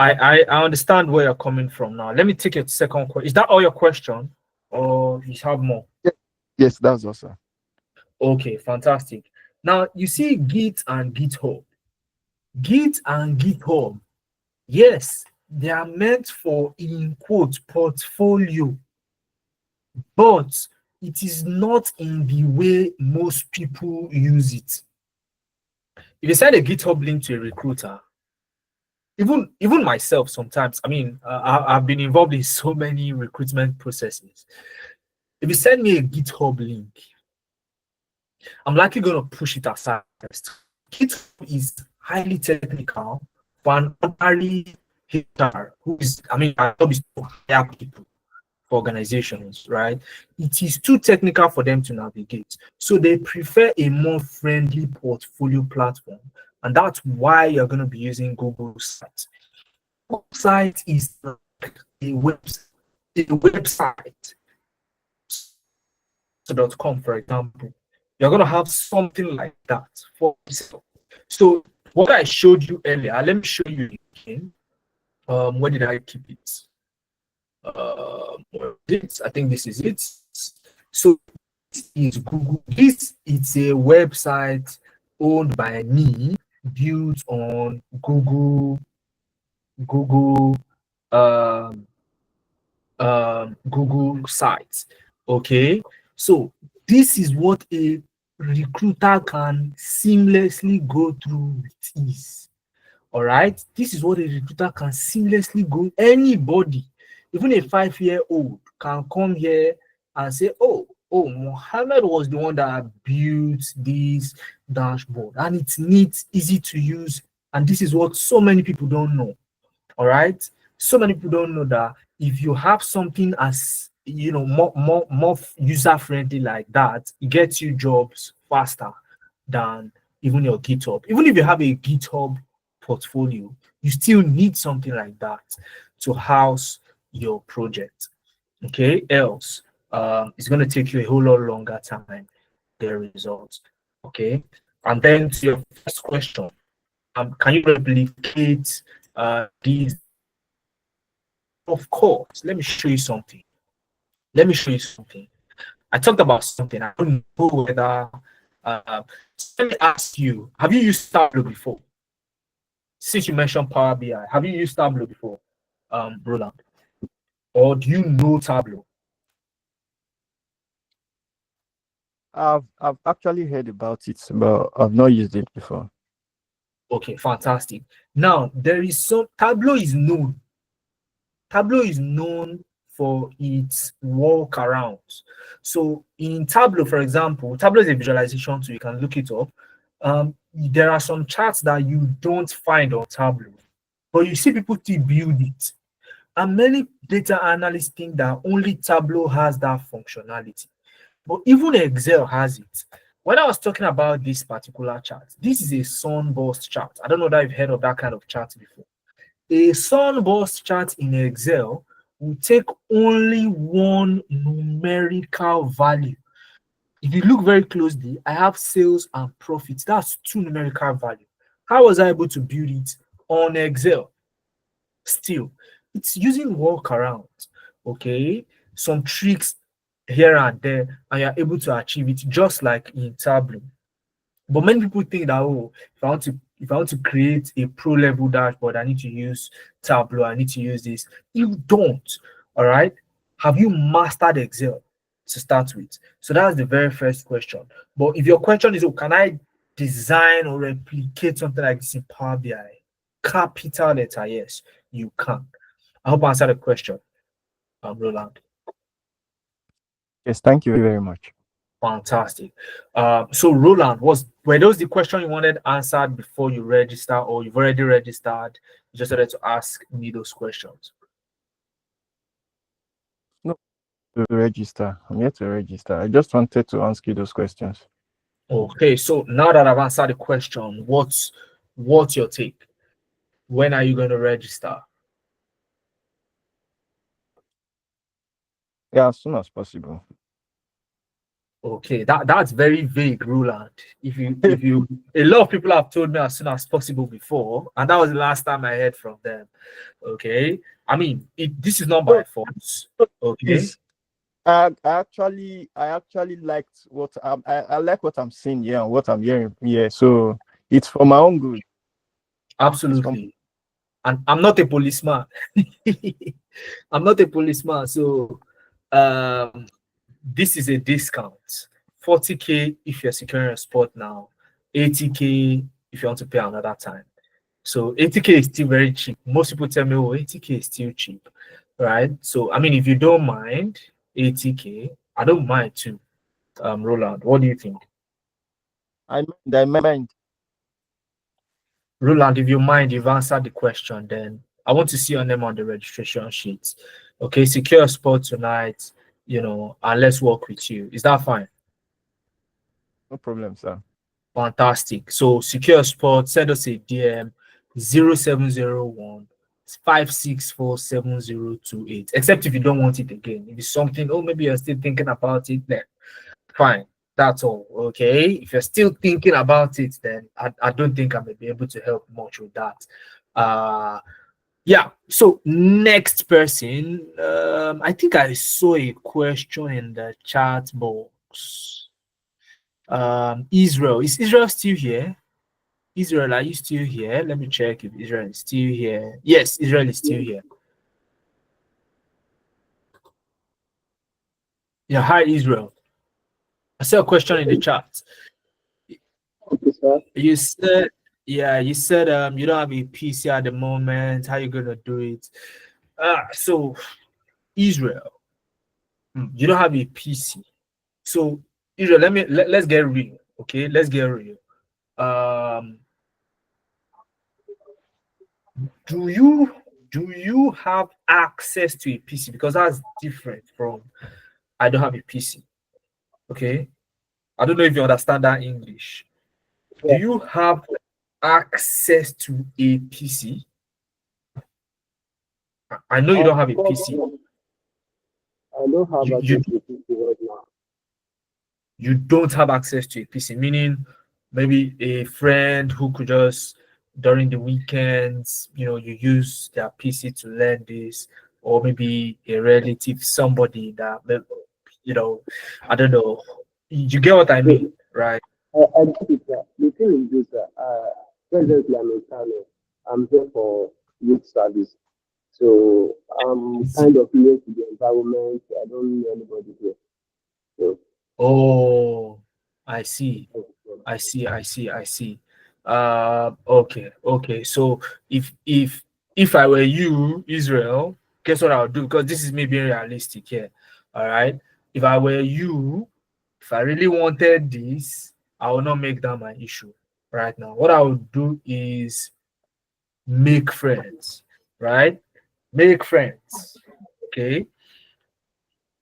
I understand where you're coming from now. Let me take your second question. Is that all your question, or you have more? Yes, that's awesome. Okay, fantastic. Now you see Git and GitHub. Git and GitHub, yes, they are meant for, in quote, portfolio, but it is not in the way most people use it. If you send a GitHub link to a recruiter, even myself sometimes, I mean, I've been involved in so many recruitment processes. If you send me a GitHub link, I'm likely going to push it aside first. GitHub is highly technical for an ordinary HR who is, I mean, our job is to hire people for organizations, right? It is too technical for them to navigate. So they prefer a more friendly portfolio platform. And that's why you're going to be using Google Sites. Google Sites is like a website. .com, for example. You're going to have something like that for yourself. So what I showed you earlier, let me show you again. Where did I keep it? Where is it? I think this is it. So this is Google. This is a website owned by me, built on Google um, Google sites. Okay, so this is what a recruiter can seamlessly go through with ease. All right, this is what a recruiter can seamlessly go. Anybody, even a 5-year-old, can come here and say, "Oh, Mohammed was the one that built this dashboard, and it's neat, easy to use." And this is what so many people don't know. All right, so many people don't know that if you have something as more user friendly like that, it gets you jobs faster than even your GitHub. Even if you have a GitHub portfolio, you still need something like that to house your project. Okay, else it's going to take you a whole lot longer time the results. Okay, and then to your first question, can you replicate these? Of course. Let me show you something. Let me show you something. I talked about something. I don't know whether. So let me ask you: have you used Tableau before? Since you mentioned Power BI, have you used Tableau before, Roland? Or do you know Tableau? I've actually heard about it, but I've not used it before. Okay, fantastic. Now there is some Tableau is known. Tableau is known for its workarounds. So in Tableau, for example, Tableau is a visualization tool. You can look it up. There are some charts that you don't find on Tableau, but you see people still build it. And many data analysts think that only Tableau has that functionality. But even Excel has it. When I was talking about this particular chart, this is a sunburst chart. I don't know that you've heard of that kind of chart before. A sunburst chart in Excel will take only one numerical value. If you look very closely, I have sales and profits. That's two numerical value. How was I able to build it on Excel? Still, it's using workarounds, okay? Some tricks here and there, and you're able to achieve it just like in Tableau. But many people think that, if I want to create a pro level dashboard, I need to use Tableau, I need to use this. You don't. All right. Have you mastered Excel to start with? So that's the very first question. But if your question is, can I design or replicate something like this in Power BI? Capital letter, yes, you can. I hope I answered the question, Roland. Yes, thank you very much. Fantastic. So Roland, were those the question you wanted answered before you register, or you've already registered? You just wanted to ask me those questions. No, to register. I'm here to register. I just wanted to ask you those questions. Okay, so now that I've answered the question, what's your take? When are you going to register? Yeah, as soon as possible. Okay, that's very vague, Roland. If you a lot of people have told me as soon as possible before, and that was the last time I heard from them. Okay, I mean, this is not my fault. Okay, I actually liked what I like what I'm seeing here and what I'm hearing here. So it's for my own good. absolutely. And I'm not a policeman. I'm not a policeman, so um, this is a discount. 40K if you're securing a spot now, 80K if you want to pay another time. So 80K is still very cheap. Most people tell me, 80K is still cheap, right? So I mean, if you don't mind 80K, I don't mind too. Roland, what do you think? I mind. Roland, if you mind, you've answered the question, then I want to see your name on the registration sheet. Okay, secure a spot tonight, and let's work with you. Is that fine? No problem, sir. Fantastic. So secure a spot, send us a DM 0701 5647028. Except if you don't want it again. If it's something, maybe you're still thinking about it, then fine. That's all. Okay. If you're still thinking about it, then I don't think I may be able to help much with that. Yeah. So next person, I think I saw a question in the chat box. Israel. Is Israel still here? Israel, are you still here? Let me check if Israel is still here. Yes, Israel is still here. Yeah, hi Israel. I saw a question in the chat. Okay, sir. You said, yeah, you said you don't have a PC at the moment. How you gonna do it? So Israel, you don't have a PC. So Israel, let's get real. Okay, let's get real. Um, do you have access to a PC? Because that's different from I don't have a PC. Okay, I don't know if you understand that English. Do Yeah, you have access to a PC? I know you don't have a PC. unfortunately, I don't have You access you to PC right now. you don't have access to a PC, meaning maybe a friend who could just during the weekends, you use their PC to learn this, or maybe a relative, somebody that you know, I don't know. You get what I So mean, right? I get it, sir. The thing is this, sir. Presently I'm in Kano. I'm here for youth service. So I'm kind of new to the environment. I don't know anybody here. So Oh, I see. I see. Okay, okay. So if I were you, Israel, guess what I would do? Because this is me being realistic here. All right. If I were you, if I really wanted this, I will not make that my issue right now. What I would do is make friends, right? Make friends. Okay.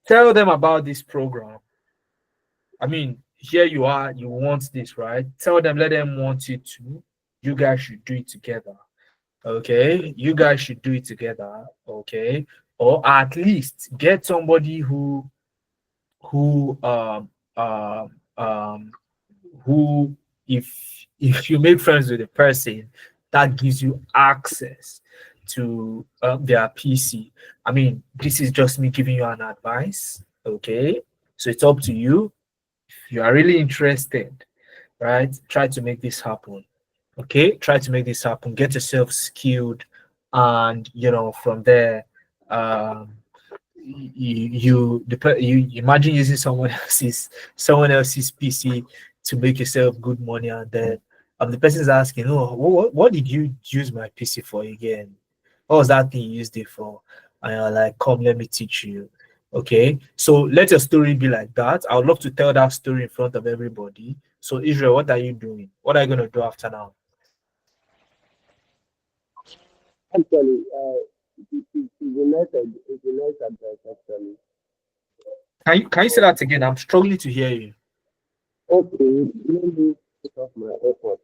Tell them about this program. I mean, here you are, you want this, right? Tell them, let them want it too. You guys should do it together. Okay. You guys should do it together. Okay. Or at least get somebody who um um who if you make friends with a person that gives you access to their PC. I mean, this is just me giving you an advice. Okay. So it's up to you. If you are really interested, right? Try to make this happen. Okay, try to make this happen. Get yourself skilled, and from there, um, you imagine using someone else's PC to make yourself good money, and then the person is asking, oh, what did you use my PC for again? What was that thing you used it for? And you're like, come, let me teach you. Okay, so let your story be like that. I would love to tell that story in front of everybody. So Israel, what are you doing? What are you gonna do after now? actually, it's a nice advice actually. Can you say So that again? I'm struggling to hear you. okay, let me take off my AirPod.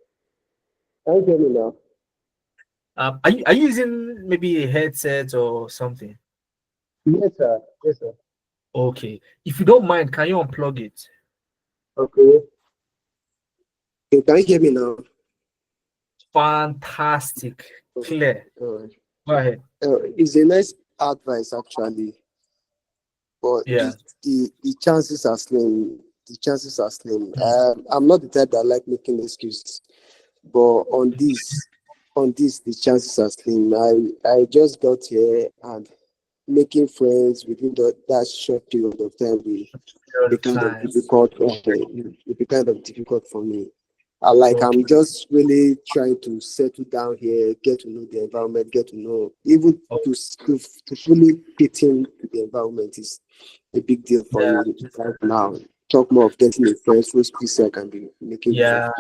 Can you hear me now? Are you using maybe a headset or something? Yes, sir. Yes, sir. Okay. If you don't mind, can you unplug it? Okay. Can you hear me now? Fantastic. Clear. Uh, Go ahead. it's a nice advice actually, but Yeah. the chances are slim. The chances are slim. I'm not the type that like making excuses, but on this, the chances are slim. I just got here and making friends within that short period of time will Period be of kind of time. difficult. Will be kind of difficult for me. I'm Okay. just really trying to settle down here, get to know the environment, get to know even Oh, to fully fit in to the environment is a big deal for yeah. me right now. Talk more of getting a friend whose piece I can be making use of. Yeah.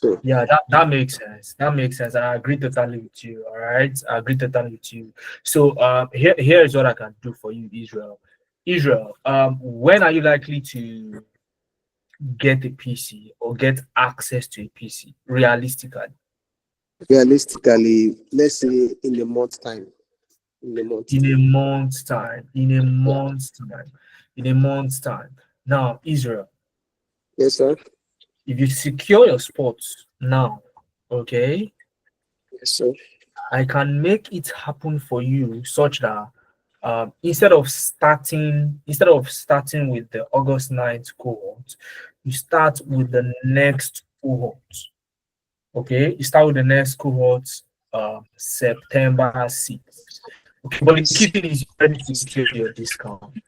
So Yeah. That makes sense. That makes sense. And I agree totally with you. All right. I agree totally with you. So here is what I can do for you, Israel. Israel, when are you likely to get a PC or get access to a PC realistically? realistically, let's say in a month's time. In a month's In a time. month's time. In a Yeah. month's time. In a month's time. Now, Israel, Yes, sir. if you secure your spots now, okay, Yes, sir. I can make it happen for you such that instead of starting with the August 9th cohort, you start with the next cohort. Okay, you start with the next cohort, September 6th. Okay, but the key thing is you already secured your discount.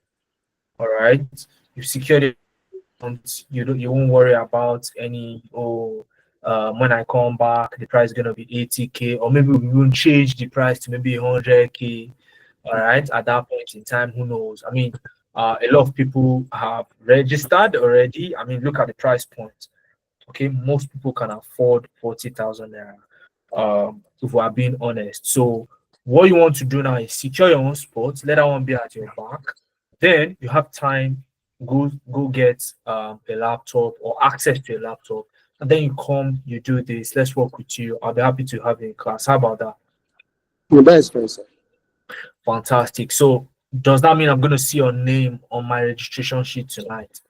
All right, you secured it. You won't worry about any when I come back the price is gonna be 80K, or maybe we won't change the price to maybe 100K. All right, at that point in time, who knows? I mean, a lot of people have registered already. I mean, look at the price point. Okay, most people can afford 40,000 naira. If we are being honest. So what you want to do now is secure your own spot, let that one be at your back. Then you have time, go get a laptop or access to a laptop, and then you come, you do this. Let's work with you. I'll be happy to have you in class. How about that? Yeah, that is fine, sir. Fantastic. So does that mean I'm going to see your name on my registration sheet tonight?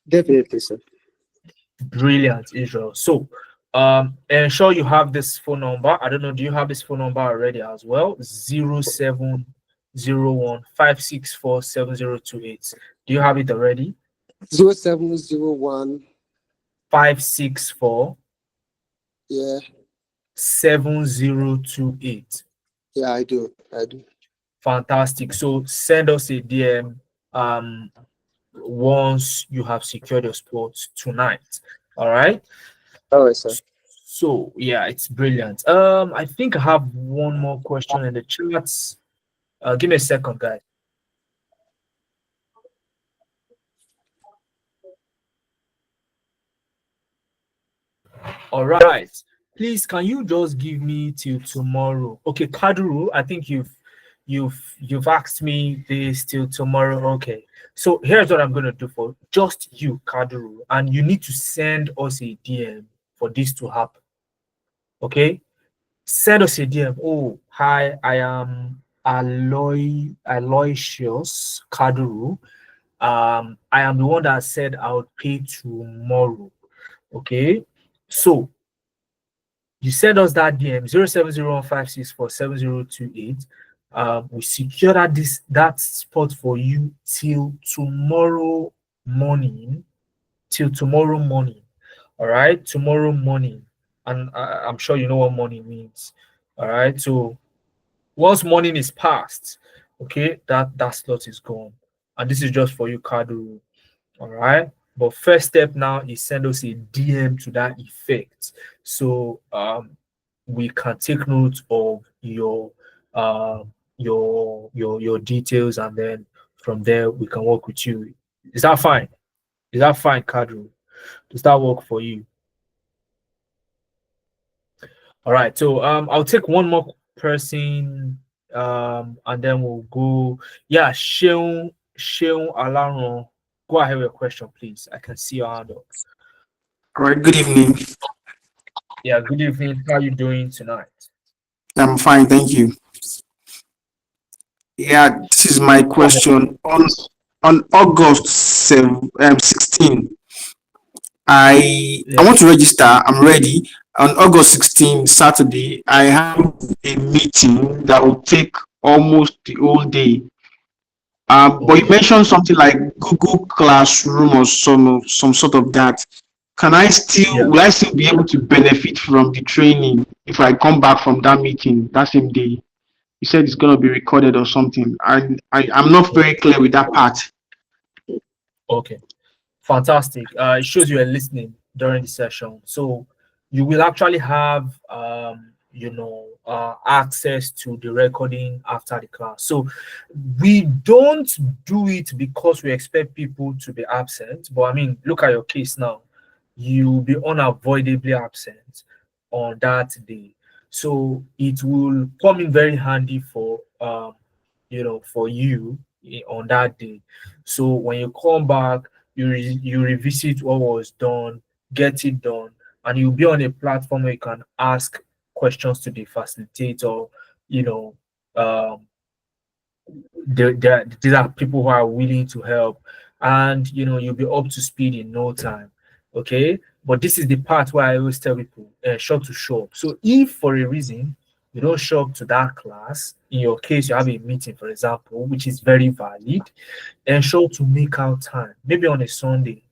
Definitely, sir. Brilliant, Israel. So ensure you have this phone number. I don't know, do you have this phone number already as well? 0701 564 7028. Do you have it already? 0701. 564 Yeah, 7028. yeah, I do. I do. Fantastic. So send us a DM once you have secured your spot tonight. All right. All right, sir. So yeah, it's brilliant. I think I have one more question in the chats. Give me a second, guys. All right. Please, can you just give me till tomorrow? Okay, Kaduru, I think you've asked me this till tomorrow. Okay. So here's what I'm gonna do for just you, Kaduru, and you need to send us a DM for this to happen. Okay? Send us a DM. Oh, hi, I am Aloysius Kaduru. I am the one that said I'll pay tomorrow. Okay, so you send us that DM 070156470028. We secure that spot for you till tomorrow morning. Till tomorrow morning. All right, tomorrow morning, and I'm sure you know what morning means. All right, so once morning is past, okay, that slot is gone, and this is just for you, Kadu. All right. But first step now is send us a DM to that effect, so we can take note of your details, and then from there we can work with you. Is that fine? Is that fine, Kadu? Does that work for you? All right. So I'll take one more person, and then we'll go. Yeah, Sheung Alaron. Go ahead with your question, please. I can see your hand up. All right, good evening. Yeah, good evening. How are you doing tonight? I'm fine, thank you. Yeah, this is my Go ahead. question. On August 16, I Yeah. want to register. I'm ready. On August 16, Saturday, I have a meeting that will take almost the whole day. But you Okay. mentioned something like Google Classroom or some sort of that. Yeah. Will I still be able to benefit from the training if I come back from that meeting that same day? You said it's going to be recorded or something. I'm not very clear with that part. Okay. Fantastic. It shows you are listening during the session. So you will actually have access to the recording after the class. So we don't do it because we expect people to be absent. But I mean, look at your case now. You'll be unavoidably absent on that day. So it will come in very handy for for you on that day. So when you come back, you revisit what was done, get it done, and you'll be on a platform where you can ask questions to the facilitator. You know, these are people who are willing to help, and you'll be up to speed in no time. Okay, but this is the part where I always tell people, short to short. So if for a reason you don't show up to that class. In your case, you have a meeting, for example, which is very valid. Ensure to make out time, maybe on a Sunday.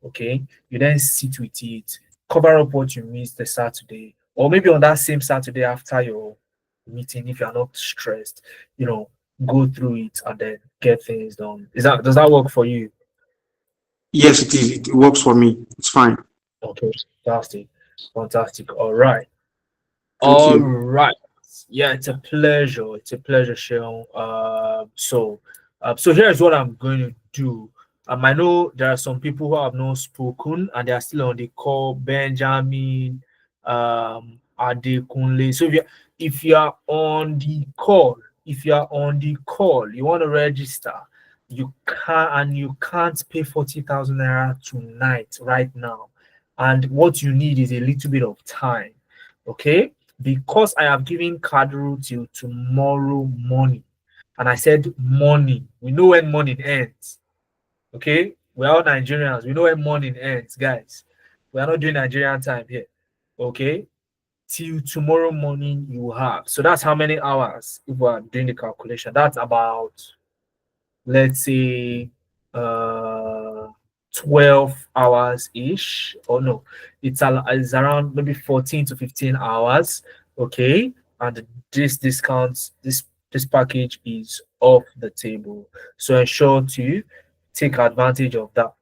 Okay, you then sit with it, cover up what you missed the Saturday, or maybe on that same Saturday after your meeting, if you're not stressed, you know, go through it and then get things done. Does that work for you? Yes, it is. It works for me. It's fine. Okay, fantastic, fantastic. All right. Thank All you. right. Yeah, it's a pleasure. It's a pleasure, Sean. So here's what I'm going to do. I know there are some people who have not spoken and they are still on the call. Benjamin, Adekunle. So if you are on the call, you want to register. You can't pay 40,000 naira tonight, right now, and what you need is a little bit of time. Okay, because I have given card rule till tomorrow morning. And I said morning. We know when morning ends. Okay? We're all Nigerians. We know when morning ends, guys. We are not doing Nigerian time here. Okay? Till tomorrow morning you have. So that's how many hours if we are doing the calculation. That's about, let's say, uh 12 hours ish, or no, it's around maybe 14 to 15 hours. Okay, and this package is off the table, so ensure to take advantage of that.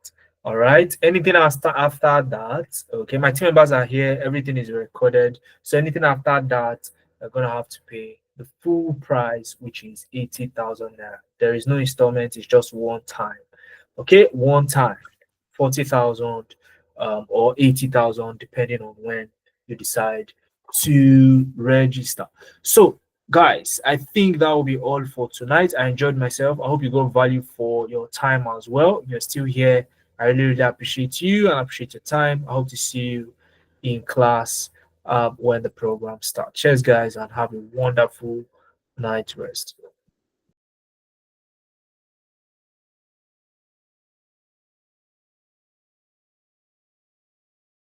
All right, anything after that, okay, my team members are here, everything is recorded, so anything after that, you're gonna have to pay the full price, which is 80,000 naira. There is no installment, it's just one time. Okay, one time, 40,000 or 80,000, depending on when you decide to register. So, guys, I think that will be all for tonight. I enjoyed myself. I hope you got value for your time as well. You're still here. I really, really appreciate you and appreciate your time. I hope to see you in class when the program starts. Cheers, guys, and have a wonderful night rest.